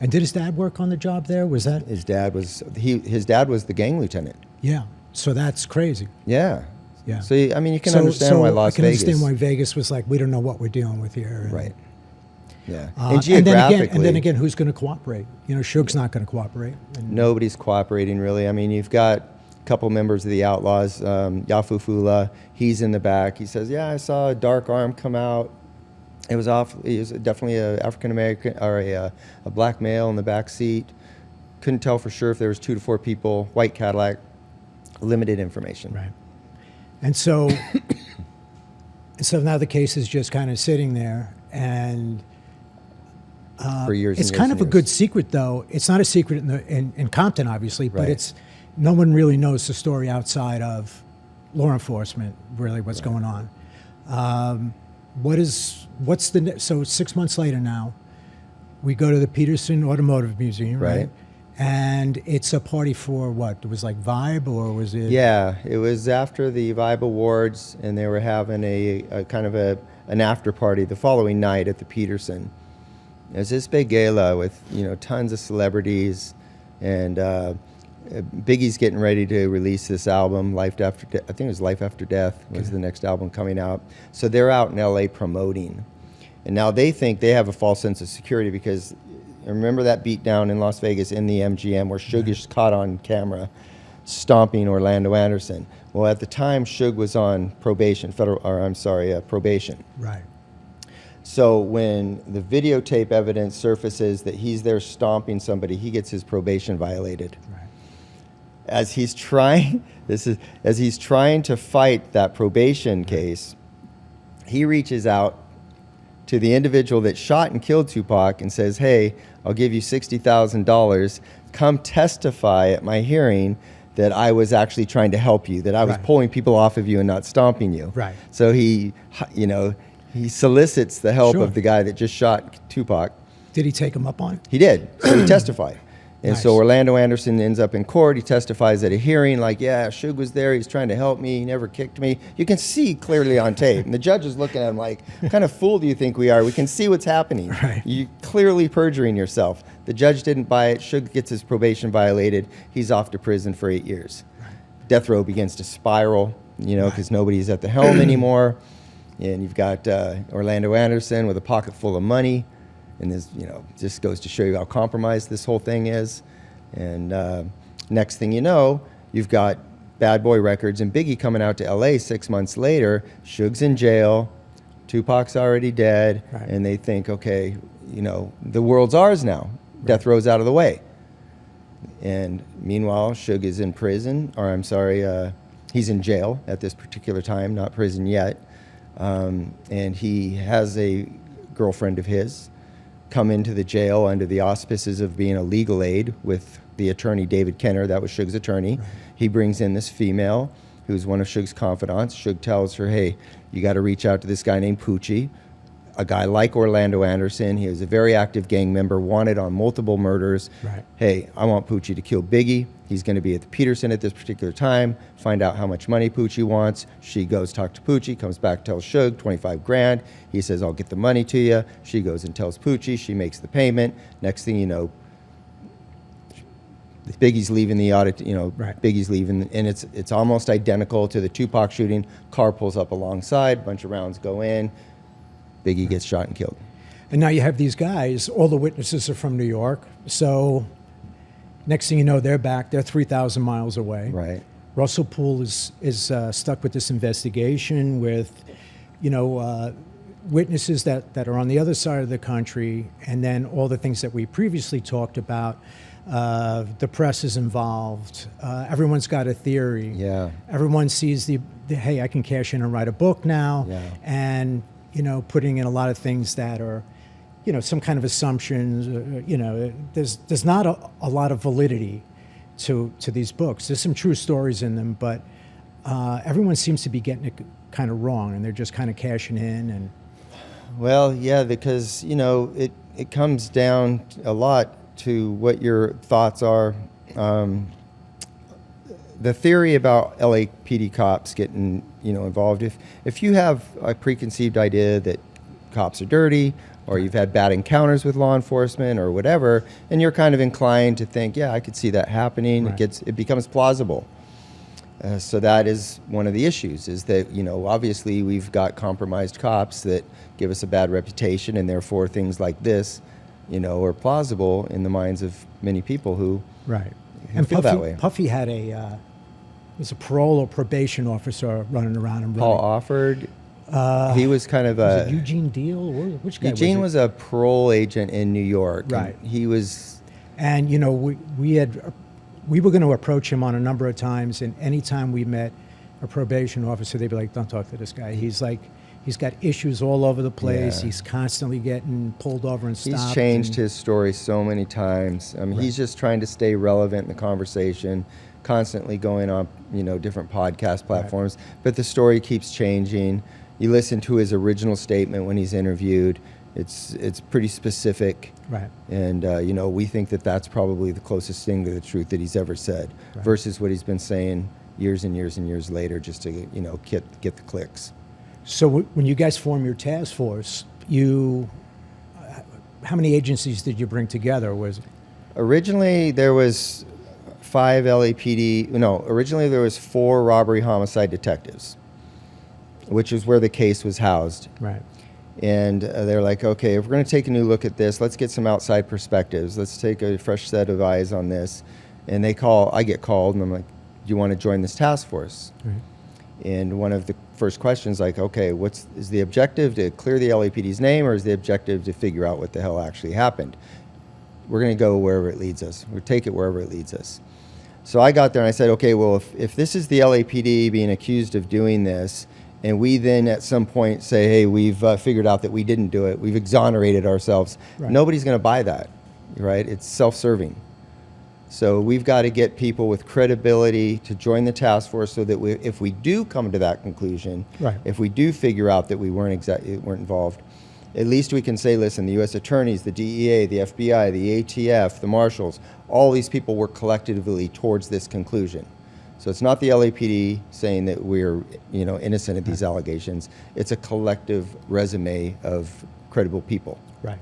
And did his dad work on the job there? Was that? His dad was the gang lieutenant. Yeah. So that's crazy. Yeah. Yeah. So I mean, you can understand why Las I can Vegas. understand why Vegas was like, we don't know what we're dealing with here. And, Right. Yeah. and then again, who's going to cooperate? You know, Suge's not going to cooperate. And, nobody's cooperating really. I mean, you've got a couple members of the Outlaws. Yafu Fula, he's in the back. He says, "Yeah, I saw a dark arm come out. It was definitely a African American or a black male in the back seat. Couldn't tell for sure if there was 2 to 4 people. White Cadillac. Limited information." Right. And so, now the case is just kind of sitting there, and For years. it's and years kind and of a years. good secret, though. It's not a secret in Compton, obviously, but Right. no one really knows the story outside of law enforcement. Really, what's going on? So 6 months later now, we go to the Peterson Automotive Museum, right? And it's a party for what? It was like Vibe, or was it? Yeah, it was after the Vibe Awards, and they were having a kind of an after party the following night at the Peterson. It was this big gala with tons of celebrities, and Biggie's getting ready to release this album, I think it was Life After Death was the next album coming out. So they're out in LA promoting, and now they think they have a false sense of security because. Remember that beatdown in Las Vegas in the MGM where Suge is caught on camera stomping Orlando Anderson. Well, at the time, Suge was on probation, probation. Right. So when the videotape evidence surfaces that he's there stomping somebody, he gets his probation violated. Right. As he's trying to fight that probation case, he reaches out to the individual that shot and killed Tupac and says, hey, I'll give you $60,000. Come testify at my hearing that I was actually trying to help you, that I was pulling people off of you and not stomping you. Right. So he solicits the help of the guy that just shot Tupac. Did he take him up on it? He did. So he testified. And Nice. so Orlando Anderson ends up in court. He testifies at a hearing like, yeah, Suge was there. He's trying to help me. He never kicked me. You can see clearly on tape. And the judge is looking at him like, what kind of fool do you think we are? We can see what's happening. Right. You clearly perjuring yourself. The judge didn't buy it. Suge gets his probation violated. He's off to prison for 8 years. Death row begins to spiral, because nobody's at the helm anymore. And you've got Orlando Anderson with a pocket full of money. And this, just goes to show you how compromised this whole thing is. And next thing you know, you've got Bad Boy Records and Biggie coming out to LA 6 months later. Suge's in jail. Tupac's already dead. Right. And they think, okay, the world's ours now. Right. Death row's out of the way. And meanwhile, Suge is in prison, or I'm sorry, he's in jail at this particular time, not prison yet. And he has a girlfriend of his come into the jail under the auspices of being a legal aid with the attorney, David Kenner. That was Suge's attorney. Right. He brings in this female who's one of Suge's confidants. Suge tells her, hey, you got to reach out to this guy named Poochie, a guy like Orlando Anderson. He was a very active gang member, wanted on multiple murders. Right. Hey, I want Poochie to kill Biggie. He's going to be at the Peterson at this particular time. Find out how much money Poochie wants. She goes talk to Poochie, comes back, tells Suge 25 grand. He says, I'll get the money to you. She goes and tells Poochie. She makes the payment. Next thing you know, Biggie's leaving the audit. Biggie's leaving, and it's almost identical to the Tupac shooting. Car pulls up alongside, bunch of rounds go in. Biggie gets shot and killed. And now you have these guys, all the witnesses are from New York. So next thing you know, they're back. They're 3,000 miles away. Right. Russell Poole is stuck with this investigation with, witnesses that are on the other side of the country, and then all the things that we previously talked about. The press is involved. Everyone's got a theory. Yeah. Everyone sees the hey, I can cash in and write a book now. Yeah. And putting in a lot of things that are, some kind of assumptions. There's not a lot of validity to these books. There's some true stories in them, but everyone seems to be getting it kind of wrong, and they're just kind of cashing in. And well, yeah, because it comes down a lot to what your thoughts are. The theory about LAPD cops getting involved, if you have a preconceived idea that cops are dirty, or you've had bad encounters with law enforcement or whatever, and you're kind of inclined to think, yeah, I could see that happening. Right. It becomes plausible. So that is one of the issues, is that obviously we've got compromised cops that give us a bad reputation, and therefore things like this are plausible in the minds of many people who and feel that way. Puffy had was a parole or probation officer running around and Paul Offord. He was kind of was it Eugene Deal? Or which guy Eugene was a parole agent in New York. Right. He was. And we were going to approach him on a number of times, and anytime we met a probation officer, they'd be like, "Don't talk to this guy. He's got issues all over the place. Yeah. He's constantly getting pulled over and stopped." He's changed his story so many times. I mean, he's just trying to stay relevant in the conversation, constantly going on, different podcast platforms. Right. But the story keeps changing. You listen to his original statement when he's interviewed. It's pretty specific. Right. And, we think that that's probably the closest thing to the truth that he's ever said, versus what he's been saying years and years and years later just to, get the clicks. So when you guys form your task force, how many agencies did you bring together? Originally, there was 5 LAPD. No, originally there was 4 robbery homicide detectives, which is where the case was housed. Right. And they're like, okay, if we're going to take a new look at this, let's get some outside perspectives. Let's take a fresh set of eyes on this. And I get called, and I'm like, do you want to join this task force? Right. And one of the first questions, like, okay, is the objective to clear the LAPD's name, or is the objective to figure out what the hell actually happened? We're going to go wherever it leads us. We'll take it wherever it leads us. So I got there and I said, okay, well, if this is the LAPD being accused of doing this, And we then at some point say, hey, we've figured out that we didn't do it. We've exonerated ourselves. Right. Nobody's going to buy that, right? It's self-serving. So we've got to get people with credibility to join the task force so that if we do come to that conclusion, Right. if we do figure out that we weren't involved, at least we can say, listen, the U.S. attorneys, the DEA, the FBI, the ATF, the marshals, all these people work collectively towards this conclusion. So it's not the LAPD saying that we're, innocent of these allegations. It's a collective resume of credible people. Right.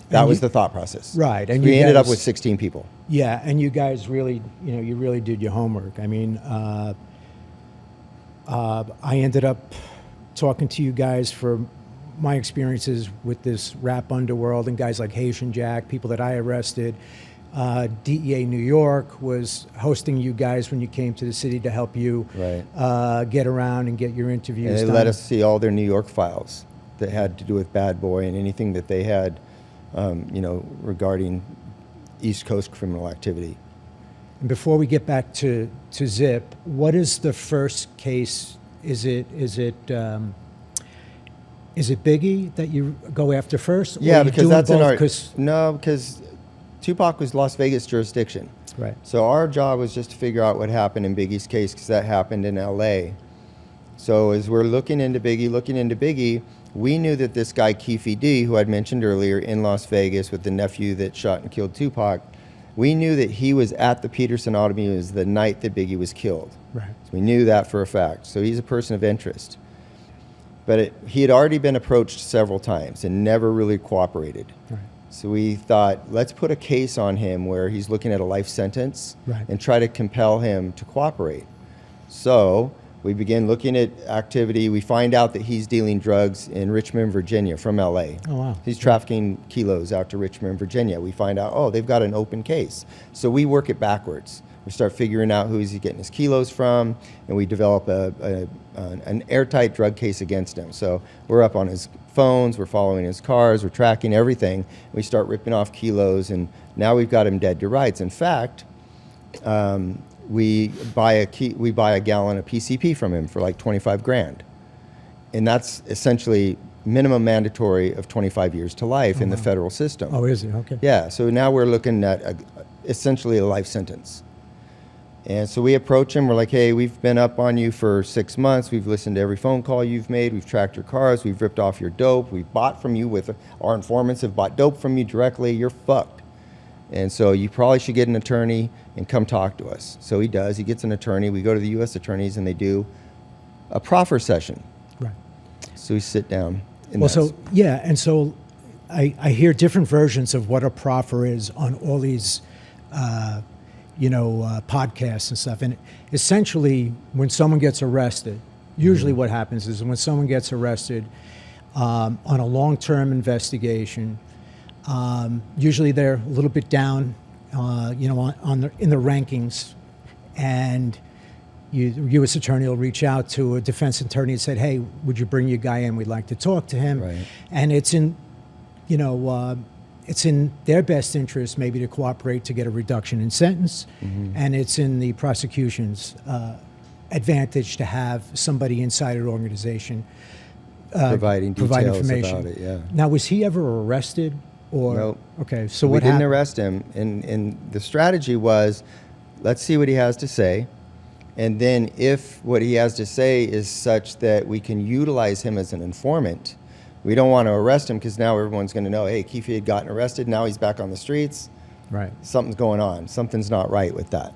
That And was you- the thought process. Right, and we you ended up guys- with 16 people. Yeah, and you guys really, you really did your homework. I mean, I ended up talking to you guys for my experiences with this rap underworld and guys like Haitian Jack, people that I arrested. DEA New York was hosting you guys when you came to the city to help you Right. get around and get your interviews And they done. let us see all their New York files that had to do with Bad Boy and anything that they had, regarding East Coast criminal activity. And before we get back to Zip, what is the first case? Is it Biggie that you go after first? Or Yeah, are you because doing that's in both? our 'Cause- no, because Tupac was Las Vegas jurisdiction. right. So our job was just to figure out what happened in Biggie's case because that happened in LA. So as we're looking into Biggie, we knew that this guy Keefe D, who I'd mentioned earlier in Las Vegas with the nephew that shot and killed Tupac, we knew that he was at the Peterson Automuseum the night that Biggie was killed. Right. So we knew that for a fact. So he's a person of interest. But he had already been approached several times and never really cooperated. Right. So we thought, let's put a case on him where he's looking at a life sentence Right. and try to compel him to cooperate. So we begin looking at activity. We find out that he's dealing drugs in Richmond, Virginia from LA. Oh, wow. He's trafficking kilos out to Richmond, Virginia. We find out, oh, they've got an open case. So we work it backwards. We start figuring out who he's getting his kilos from, and we develop an airtight drug case against him. So we're up on his phones, we're following his cars, we're tracking everything. We start ripping off kilos, and now we've got him dead to rights. In fact, we buy a gallon of PCP from him for like 25 grand. And that's essentially minimum mandatory of 25 years to life in the federal system. Oh, is it? Okay. Yeah, so now we're looking at essentially a life sentence. And so we approach him, we're like, hey, we've been up on you for 6 months, we've listened to every phone call you've made, we've tracked your cars, we've ripped off your dope, we've bought from you our informants have bought dope from you directly, you're fucked. And so you probably should get an attorney and come talk to us. So he does, he gets an attorney, we go to the U.S. attorneys and they do a proffer session. Right. So we sit down. And Well, that's- so yeah, and so I hear different versions of what a proffer is on all these, podcasts and stuff. And essentially, when someone gets arrested, usually what happens is when someone gets arrested on a long-term investigation, usually they're a little bit down, in the rankings, and U.S. attorney will reach out to a defense attorney and said, "Hey, would you bring your guy in? We'd like to talk to him." Right. And it's in, it's in their best interest maybe to cooperate to get a reduction in sentence, and it's in the prosecution's advantage to have somebody inside an organization providing provide details information. about it, yeah. Now, was he ever arrested? Or Nope. Okay, so We what didn't happened? arrest him, and the strategy was, let's see what he has to say, and then if what he has to say is such that we can utilize him as an informant, we don't want to arrest him because now everyone's going to know, hey, Keefe had gotten arrested, now he's back on the streets, Right. something's going on, something's not right with that.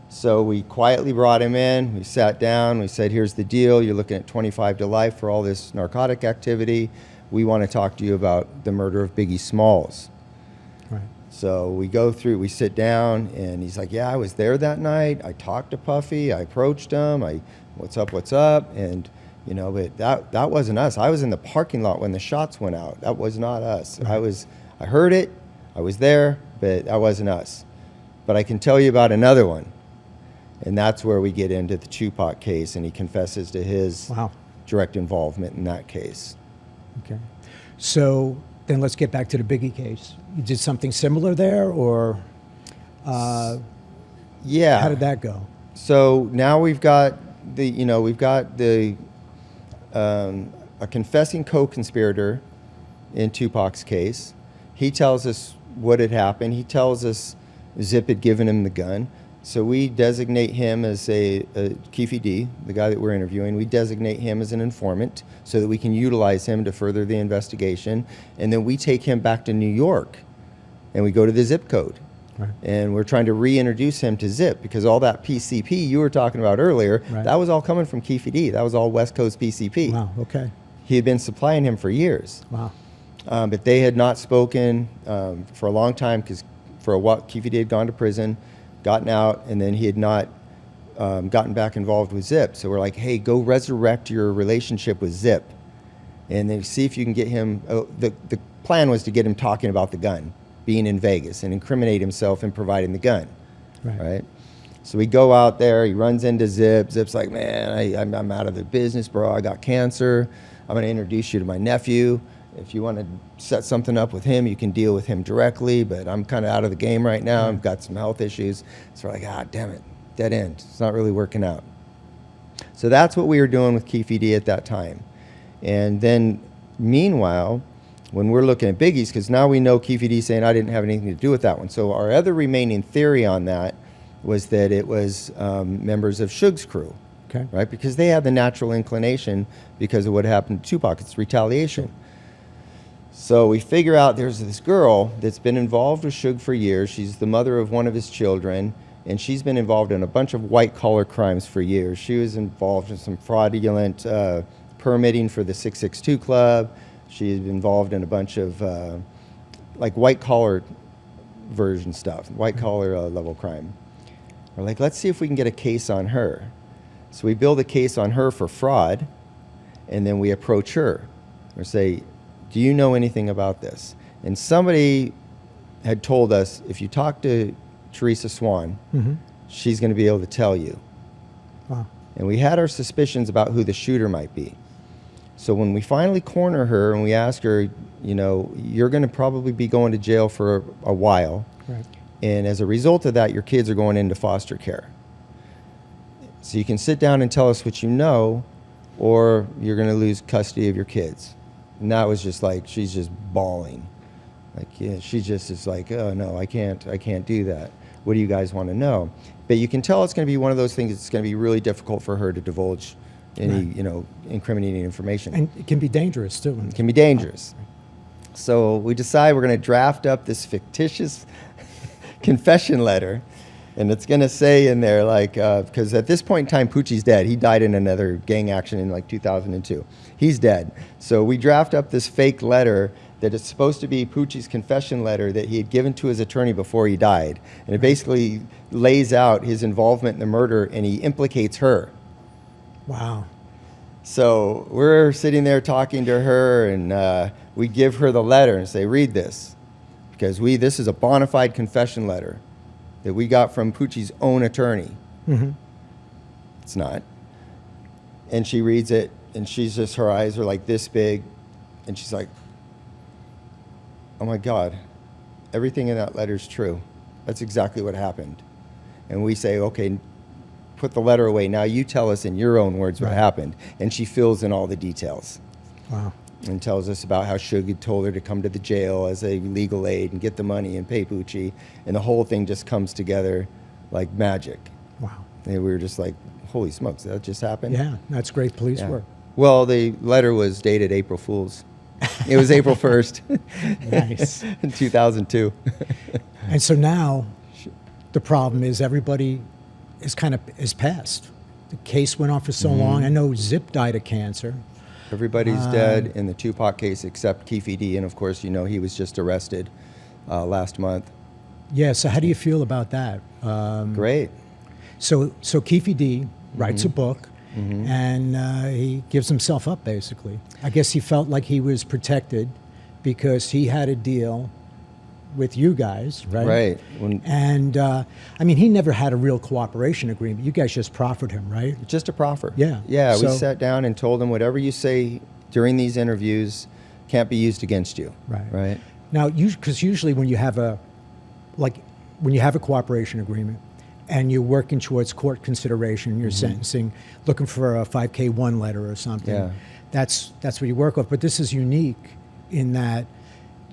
So we quietly brought him in, we sat down, we said, here's the deal, you're looking at 25 to life for all this narcotic activity. We want to talk to you about the murder of Biggie Smalls. Right. So we sit down, and he's like, yeah, I was there that night. I talked to Puffy. I approached him. What's up? And, but that wasn't us. I was in the parking lot when the shots went out. That was not us. Right. I heard it. I was there, but that wasn't us. But I can tell you about another one. And that's where we get into the Tupac case, and he confesses to his Wow. direct involvement in that case. Okay. So then let's get back to the Biggie case. You did something similar there, or Yeah. how did that go? So now we've got the a confessing co-conspirator in Tupac's case. He tells us what had happened. He tells us Zip had given him the gun. So we designate him as a Keefe D, the guy that we're interviewing. We designate him as an informant so that we can utilize him to further the investigation. And then we take him back to New York and we go to the zip code. Right. And we're trying to reintroduce him to Zip because all that PCP you were talking about earlier, Right. that was all coming from Keefe D. That was all West Coast PCP. Wow, okay. He had been supplying him for years. Wow. But they had not spoken for a long time because for a while, Keefe D had gone to prison, gotten out, and then he had not gotten back involved with Zip. So we're like, hey, go resurrect your relationship with Zip and then see if you can get him. The plan was to get him talking about the gun, being in Vegas, and incriminate himself in providing the gun, right? So we go out there, he runs into Zip. Zip's like, man, I'm out of the business, bro. I got cancer. I'm going to introduce you to my nephew. If you want to set something up with him, you can deal with him directly, but I'm kind of out of the game right now. I've got some health issues. So we're like, ah, damn it, dead end. It's not really working out. So that's what we were doing with Keefe D at that time. And then meanwhile, when we're looking at Biggie's, because now we know Keefe D saying I didn't have anything to do with that one. So our other remaining theory on that was that it was members of Suge's crew, right? Because they had the natural inclination because of what happened to Tupac. It's retaliation. So we figure out there's this girl that's been involved with Suge for years. She's the mother of one of his children, and she's been involved in a bunch of white-collar crimes for years. She was involved in some fraudulent permitting for the 662 Club. She's involved in a bunch of like white-collar version stuff, white-collar level crime. We're like, let's see if we can get a case on her. So we build a case on her for fraud, and then we approach her or say, do you know anything about this? And somebody had told us, if you talk to Teresa Swan, she's going to be able to tell you. Wow. And we had our suspicions about who the shooter might be. So when we finally corner her and we ask her, you know, you're going to probably be going to jail for a while. Right. And as a result of that, your kids are going into foster care. So you can sit down and tell us what you know, or you're going to lose custody of your kids. And that was just like, she's just bawling. Like, yeah, she just is like, oh no, I can't do that. What do you guys want to know? But you can tell it's going to be one of those things that's going to be really difficult for her to divulge any, you know, incriminating information. And it can be dangerous too. It can be dangerous. So we decide we're going to draft up this fictitious confession letter. And it's going to say in there, like, because at this point in time, Poochie's dead. He died in another gang action in like 2002. He's dead. So we draft up this fake letter that is supposed to be Poochie's confession letter that he had given to his attorney before he died. And it basically lays out his involvement in the murder, and he implicates her. Wow. So we're sitting there talking to her, and we give her the letter and say, read this. Because this is a bona fide confession letter that we got from Poochie's own attorney. It's not. And she reads it, and she's just, her eyes are like this big, and she's like, oh my God, everything in that letter is true. That's exactly what happened. And we say, okay, put the letter away. Now you tell us in your own words what happened. And she fills in all the details. Wow. And tells us about how Suge had told her to come to the jail as a legal aid and get the money and pay Poochie. And the whole thing just comes together like magic. Wow. And we were just like, holy smokes, that just happened? Yeah, that's great police work. Well, the letter was dated April Fool's. It was April 1st. Nice. In 2002. And so now the problem is everybody is passed. The case went on for so long. I know Zip died of cancer. Everybody's dead in the Tupac case except Keefe D. And of course, you know, he was just arrested last month. Yeah, so how do you feel about that? Great. So Keefe D writes a book, and he gives himself up, basically. I guess he felt like he was protected because he had a deal with you guys, right? Right. And, I mean, he never had a real cooperation agreement. You guys just proffered him, right? Just a proffer. Yeah. Yeah, we So- sat down and told him whatever you say during these interviews can't be used against you. Right. Right. Now, because usually when you have a cooperation agreement, and you're working towards court consideration, you're sentencing, looking for a 5K1 letter or something. Yeah. That's what you work with. But this is unique in that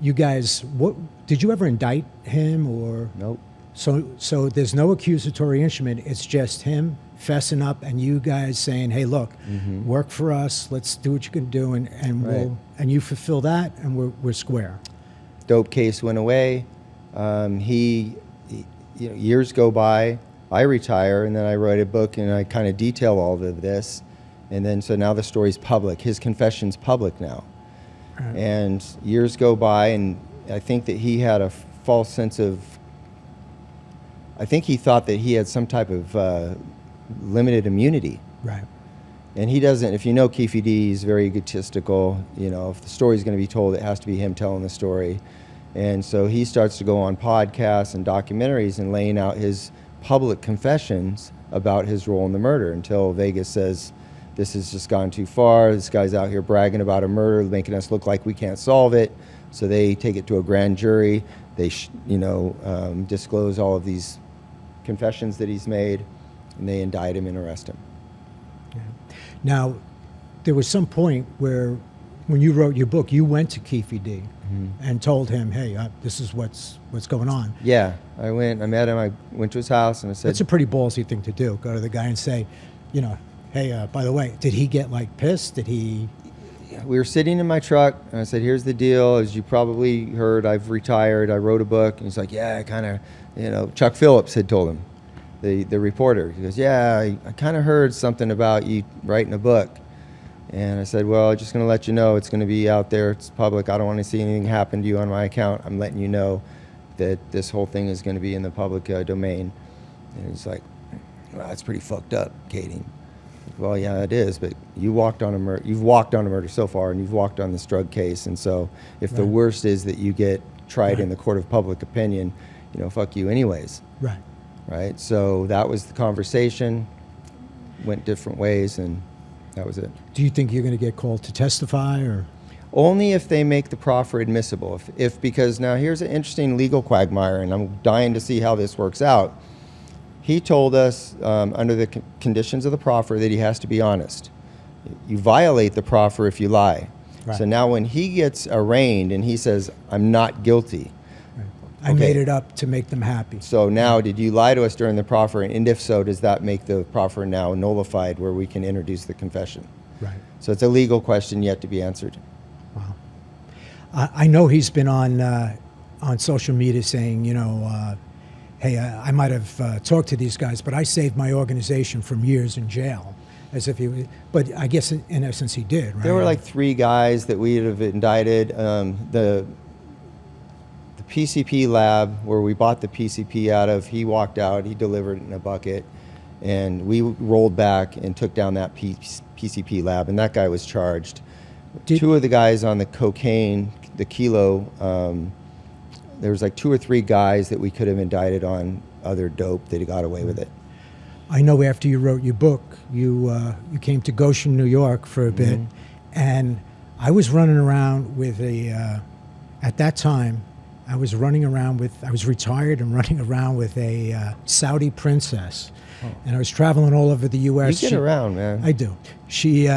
you guys, what did you ever indict him or? Nope. So there's no accusatory instrument. It's just him fessing up and you guys saying, "Hey, look, work for us. Let's do what you can do, and Right. and you fulfill that, and we're square." Dope case went away. Years go by. I retire, and then I write a book, and I kind of detail all of this, and then so now the story's public. His confession's public now, Right. and years go by, and I think that he had a false sense of. I think he thought that he had some type of limited immunity. Right. And he doesn't. If you know Keefe D, he's very egotistical. You know, if the story's going to be told, it has to be him telling the story. And so he starts to go on podcasts and documentaries and laying out his public confessions about his role in the murder until Vegas says, this has just gone too far. This guy's out here bragging about a murder, making us look like we can't solve it. So they take it to a grand jury. They, disclose all of these confessions that he's made, and they indict him and arrest him. Now, there was some point where, when you wrote your book, you went to Keefe D and told him, "Hey, this is what's going on." Yeah, I met him, I went to his house, and I said... That's a pretty ballsy thing to do. Go to the guy and say, "Hey, by the way, did he get like pissed? Did he?" We were sitting in my truck, and I said, "Here's the deal. As you probably heard, I've retired. I wrote a book." And he's like, "Yeah, I kind of," Chuck Phillips had told him, the reporter. He goes, "Yeah, I kind of heard something about you writing a book." And I said, "Well, I'm just going to let you know it's going to be out there. It's public. I don't want to see anything happen to you on my account. I'm letting you know that this whole thing is going to be in the public domain." And he's like, "Well, that's pretty fucked up, Kading." Well, yeah, it is, but you've walked on a murder so far, and you've walked on this drug case, and so if the Right. worst is that you get tried Right. in the court of public opinion, fuck you anyways, Right. right? So that was the conversation, went different ways, and that was it. Do you think you're going to get called to testify, or? Only if they make the proffer admissible. Because now here's an interesting legal quagmire, and I'm dying to see how this works out. He told us under the conditions of the proffer that he has to be honest. You violate the proffer if you lie. Right. So now when he gets arraigned and he says, "I'm not guilty." I Okay. made it up to make them happy. So now, did you lie to us during the proffer? And if so, does that make the proffer now nullified where we can introduce the confession? Right. So it's a legal question yet to be answered. Wow. I know he's been on social media saying, "Hey, I might have talked to these guys, but I saved my organization from years in jail," as if he was. But I guess in essence he did, right? There were like 3 guys that we have indicted. The PCP lab where we bought the PCP out of, he walked out, he delivered it in a bucket, and we rolled back and took down that PCP lab, and that guy was charged. 2 of the guys on the cocaine, the kilo, there was like 2 or 3 guys that we could have indicted on other dope that got away with it. I know after you wrote your book, you came to Goshen, New York for a bit, and I was running around with at that time, I was retired and running around with a Saudi princess, and I was traveling all over the U.S. You get around, man. I do. She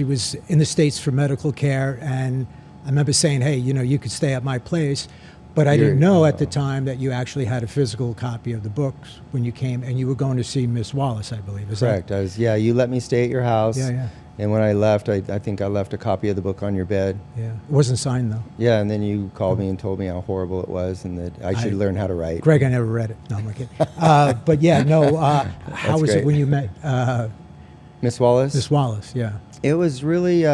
was in the States for medical care, and I remember saying, "Hey, you could stay at my place," but I didn't know at the time that you actually had a physical copy of the books when you came, and you were going to see Miss Wallace, I believe. Is Correct. You let me stay at your house. Yeah. And when I left, I think I left a copy of the book on your bed. Yeah. It wasn't signed, though. Yeah, and then you called me and told me how horrible it was and that I should learn how to write. Greg, I never read it. No, I'm kidding. But yeah, no. How was it when you met Miss Wallace? Miss Wallace? Yeah. It was really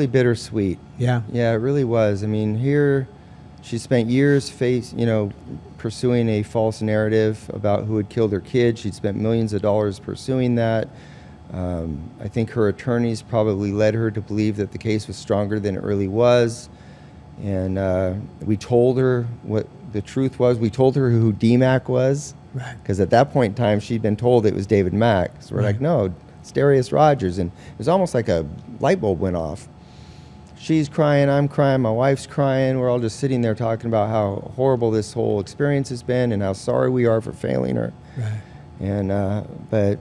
bittersweet. Yeah. Yeah, it really was. I mean, here she spent years pursuing a false narrative about who had killed her kid. She'd spent millions of dollars pursuing that. I think her attorneys probably led her to believe that the case was stronger than it really was. And we told her what the truth was. We told her who D-Mac was. Right. Because at that point in time, she'd been told it was David Mack. So we're like, no, it's Darius Rogers. And it was almost like a light bulb went off. she's crying, I'm crying, my wife's crying. We're all just sitting there talking about how horrible this whole experience has been and how sorry we are for failing her. Right. And but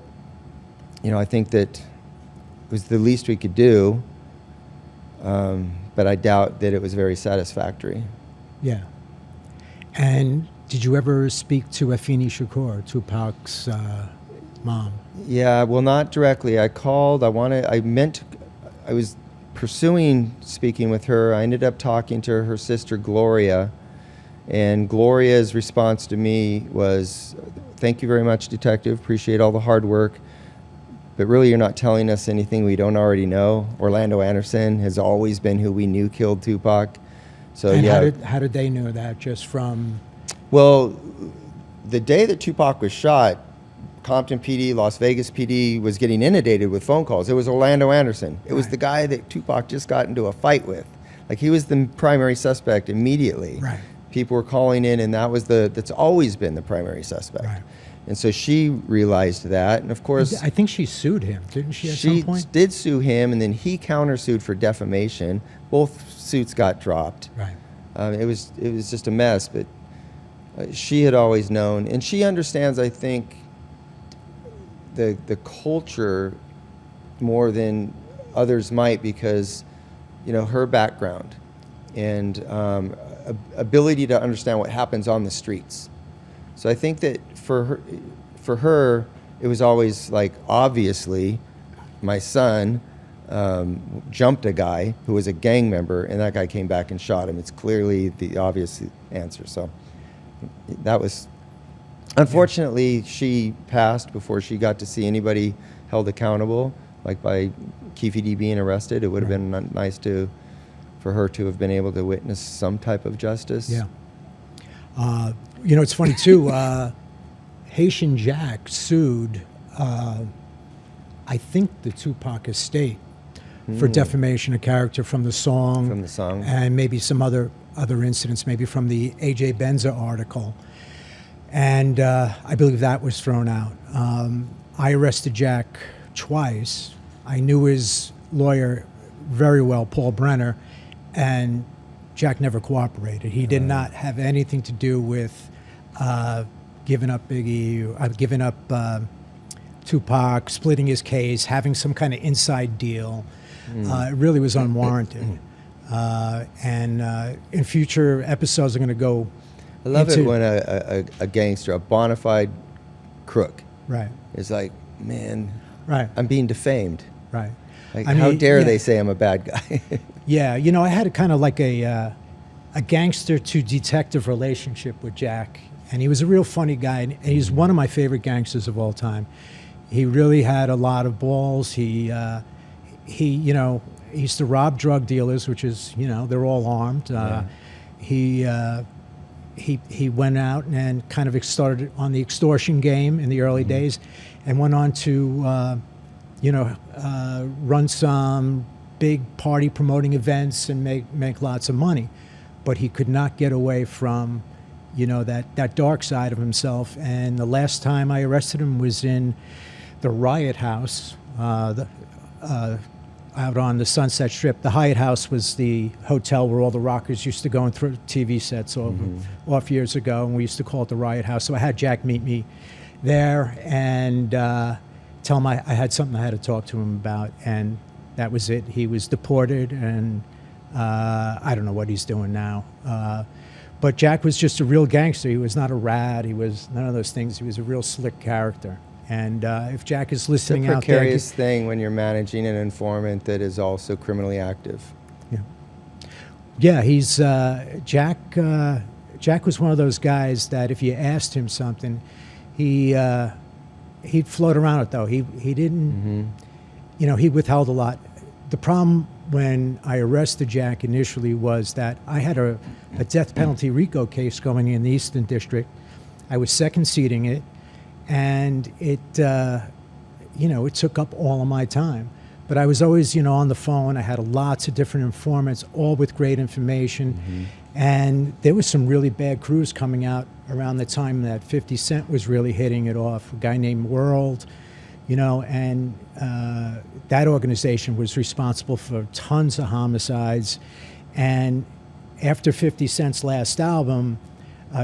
I think that it was the least we could do. But I doubt that it was very satisfactory. Yeah. And did you ever speak to Afeni Shakur, Tupac's mom? Yeah, well, not directly. I called. I was pursuing speaking with her. I ended up talking to her sister, Gloria. And Gloria's response to me was, "Thank you very much, Detective. Appreciate all the hard work. But really, you're not telling us anything we don't already know. Orlando Anderson has always been who we knew killed Tupac." So And yeah. how did they know that? Just from... Well, the day that Tupac was shot, Compton PD, Las Vegas PD was getting inundated with phone calls. It was Orlando Anderson. It was Right. the guy that Tupac just got into a fight with. Like, he was the primary suspect immediately. Right. People were calling in, and that's always been the primary suspect. Right. And so she realized that, and of course, I think she sued him, didn't she, at she some point? did sue him, and then he countersued for defamation. Both suits got dropped. Right. It was just a mess, but she had always known, and she understands, I think, the culture more than others might, because her background and ability to understand what happens on the streets. So I think that for her, it was always like, obviously, my son jumped a guy who was a gang member, and that guy came back and shot him. It's clearly the obvious answer. So that was, unfortunately, she passed before she got to see anybody held accountable, like by KFD being arrested. It would have been nice for her to have been able to witness some type of justice. Yeah. It's funny, too. Haitian Jack sued, I think, the Tupac estate for defamation of character from the song. From the song. And maybe some other incidents, maybe from the A.J. Benza article. And I believe that was thrown out. I arrested Jack twice. I knew his lawyer very well, Paul Brenner, and Jack never cooperated. He did not have anything to do with giving up Biggie, giving up Tupac, splitting his case, having some kind of inside deal. It really was unwarranted. And in future episodes, I'm going to go I love it when a gangster, a bona fide crook, right, is like, man, right, I'm being defamed. right. Like, I mean, how dare yeah. they say I'm a bad guy? Yeah, I had a kind of like a gangster to detective relationship with Jack, and he was a real funny guy, and he's one of my favorite gangsters of all time. He really had a lot of balls. He used to rob drug dealers, which is, they're all armed. He went out and kind of started on the extortion game in the early days, and went on to run some big party promoting events and make lots of money. But he could not get away from, that dark side of himself. And the last time I arrested him was in the Riot House, out on the Sunset Strip. The Hyatt House was the hotel where all the rockers used to go and throw TV sets off years ago, and we used to call it the Riot House. So I had Jack meet me there and tell him I had something I had to talk to him about, and that was it. He was deported, and I don't know what he's doing now. But Jack was just a real gangster. He was not a rat. He was none of those things. He was a real slick character. And if Jack is listening out there... It's a precarious thing when you're managing an informant that is also criminally active. Yeah, he's... Jack was one of those guys that if you asked him something, he'd float around it, though. He didn't... he withheld a lot. The problem when I arrested Jack initially was that I had a death penalty RICO case going in the Eastern District. I was second seating it, and it took up all of my time. But I was always, on the phone. I had lots of different informants, all with great information. And there was some really bad crews coming out around the time that 50 Cent was really hitting it off. A guy named World, you know, and that organization was responsible for tons of homicides. And after 50 Cent's last album,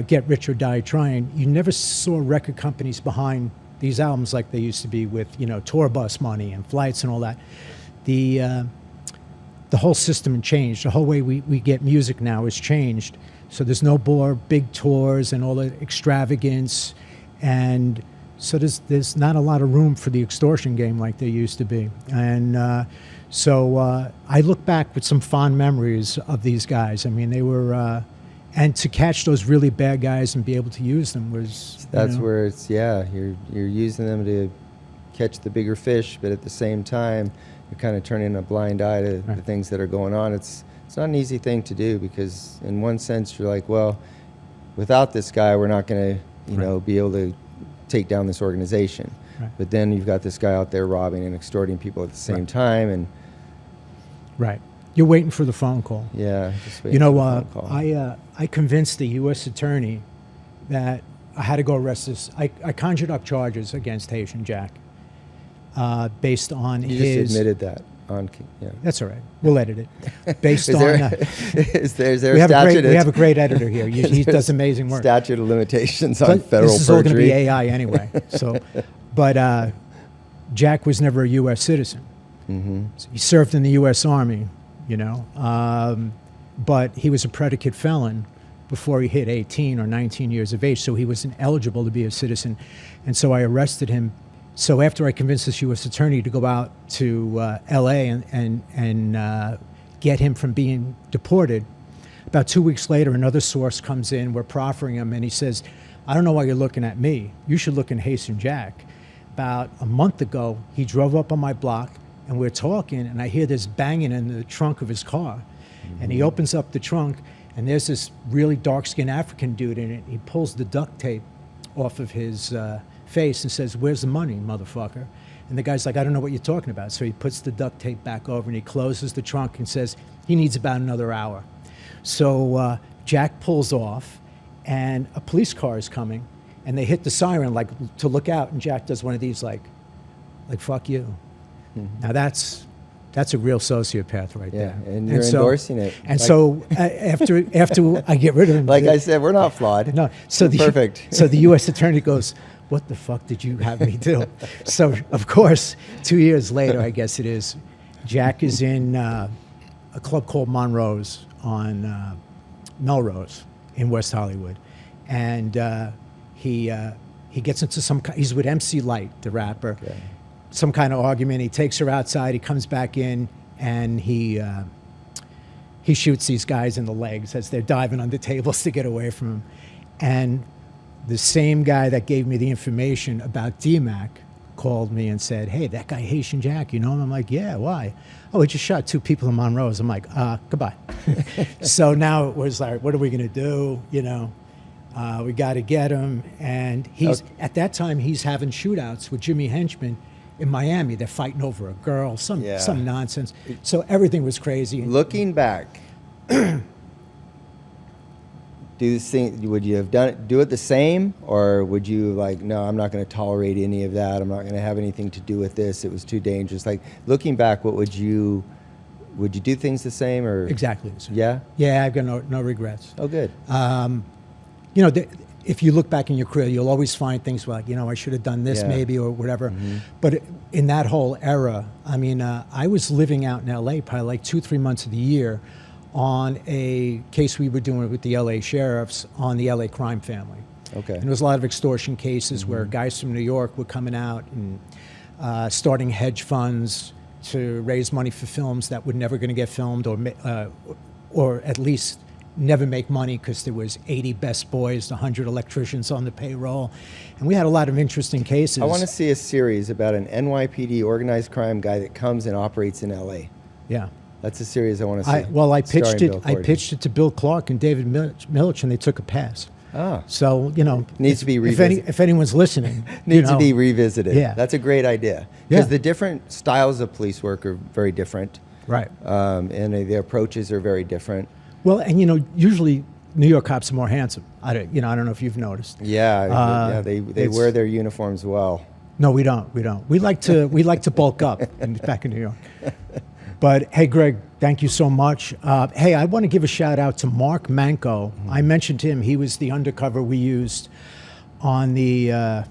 Get Rich or Die Trying, you never saw record companies behind these albums like they used to be with, you know, tour bus money and flights and all that. The whole system changed. The whole way we get music now has changed. So there's no more big tours and all the extravagance, and so there's not a lot of room for the extortion game like there used to be. And so I look back with some fond memories of these guys. I mean, they were, and to catch those really bad guys and be able to use them was, that's where it's, yeah, you're using them to catch the bigger fish, but at the same time, you're kind of turning a blind eye to the things that are going on. It's not an easy thing to do, because in one sense you're like, well, without this guy, we're not going to, you know, be able to take down this organization. Right. But then you've got this guy out there robbing and extorting people at the same time, and you're waiting for the phone call. Yeah, just waiting you know, for the phone call. I convinced the U.S. attorney that I had to go arrest this. I conjured up charges against Haitian Jack based on you his. You just admitted that. Yeah. That's all right. We'll edit it. Based is on. There, is there a statute? We have a great editor here. He does amazing work. Statute of limitations on federal This is perjury. all going to be AI anyway. So, but Jack was never a U.S. citizen. Mm-hmm. So he served in the U.S. Army, you know, but he was a predicate felon before he hit 18 or 19 years of age. So he wasn't eligible to be a citizen, and so I arrested him. So after I convinced this U.S. attorney to go out to L.A. and get him from being deported, about 2 weeks later, another source comes in. We're proffering him, and he says, "I don't know why you're looking at me. You should look in Haitian Jack." About a month ago, he drove up on my block, and we're talking, and I hear this banging in the trunk of his car. Mm-hmm. And he opens up the trunk, and there's this really dark-skinned African dude in it. He pulls the duct tape off of his face and says, "Where's the money, motherfucker?" And the guy's like, "I don't know what you're talking about." So he puts the duct tape back over and he closes the trunk and says he needs about another hour. So Jack pulls off, and a police car is coming, and they hit the siren like to look out, and Jack does one of these like fuck you. Mm-hmm. Now that's a real sociopath right there. And you're endorsing it. And so after I get rid of him, like I said, we're not flawed. No, so perfect. So the U.S. attorney goes, "What the fuck did you have me do?" So of course, 2 years later, I guess it is, Jack is in a club called Monroe's on Melrose in West Hollywood, and he gets into he's with MC Light, the rapper. Okay. Some kind of argument. He takes her outside. He comes back in, and he shoots these guys in the legs as they're diving under tables to get away from him. And the same guy that gave me the information about DMAC called me and said, "Hey, that guy Haitian Jack, you know him?" I'm like, "Yeah, why?" "Oh, he just shot 2 people in Monroe's." I'm like, goodbye. So now it was like, what are we going to do? You know, we got to get him. And at that time, he's having shootouts with Jimmy Henchman in Miami. They're fighting over a girl, some nonsense. So everything was crazy. Looking back, would you have do it the same, or would you like, no, I'm not going to tolerate any of that. I'm not going to have anything to do with this. It was too dangerous. Like, looking back, would you do things the same, or exactly the same? Yeah. Yeah, I've got no regrets. Oh, good. You know, if you look back in your career, you'll always find things like, you know, I should have done this maybe or whatever. Mm-hmm. But in that whole era, I mean, I was living out in L.A. probably like 2-3 months of the year on a case we were doing with the L.A. sheriffs on the L.A. crime family. Okay. And there was a lot of extortion cases where guys from New York were coming out and starting hedge funds to raise money for films that were never going to get filmed, or at least never make money because there was 80 best boys, 100 electricians on the payroll. And we had a lot of interesting cases. I want to see a series about an NYPD organized crime guy that comes and operates in L.A. Yeah. That's a series I want to see. I pitched it to Bill Clark and David Milch, and they took a pass. Ah. So, you know, needs to be revisited. If anyone's listening, needs to be revisited. Yeah. That's a great idea. Because the different styles of police work are very different. Right. And the approaches are very different. Well, and you know, usually New York cops are more handsome. I don't know if you've noticed. Yeah, they wear their uniforms well. No, we don't. We don't. We like to bulk up back in New York. But hey, Greg, thank you so much. Hey, I want to give a shout out to Mark Manco. I mentioned him. He was the undercover we used on the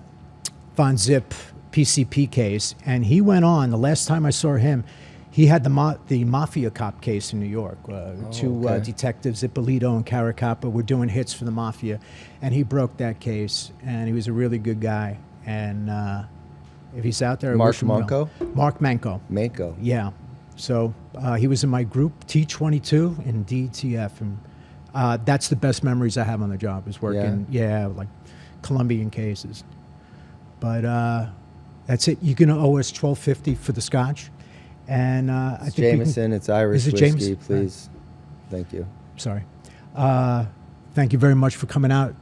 Von Zip PCP case, and he went on. The last time I saw him, he had the mafia cop case in New York. Two detectives, Ippolito and Caracappa, were doing hits for the mafia, and he broke that case. And he was a really good guy. And if he's out there, I Mark wish him well. Manco? Mark Manco. Manco. Yeah. So he was in my group, T22 and DTF, and that's the best memories I have on the job, is working, like Colombian cases. But that's it. You're going to owe us $12.50 for the scotch. And I think Jameson, it's Irish whiskey, Jameson? please. Thank you. Sorry. Thank you very much for coming out.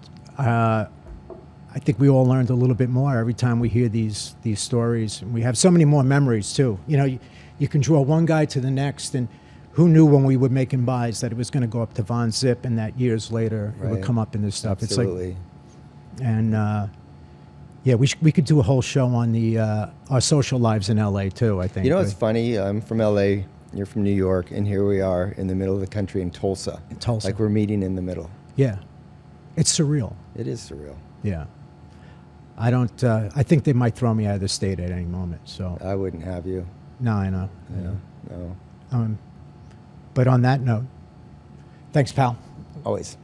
I think we all learned a little bit more every time we hear these stories. And we have so many more memories, too. You know, you can draw one guy to the next, and who knew when we were making buys that it was going to go up to Von Zip, and that years later it would come up in this stuff. Absolutely. It's like, and yeah, we could do a whole show on the our social lives in LA too, I think. You know what's funny? I'm from LA, you're from New York, and here we are in the middle of the country in Tulsa. In Tulsa. Like we're meeting in the middle. Yeah. It's surreal. It is surreal. Yeah. I don't, I think they might throw me out of the state at any moment, so. I wouldn't have you. No, I know. No. But on that note, thanks, pal. Always.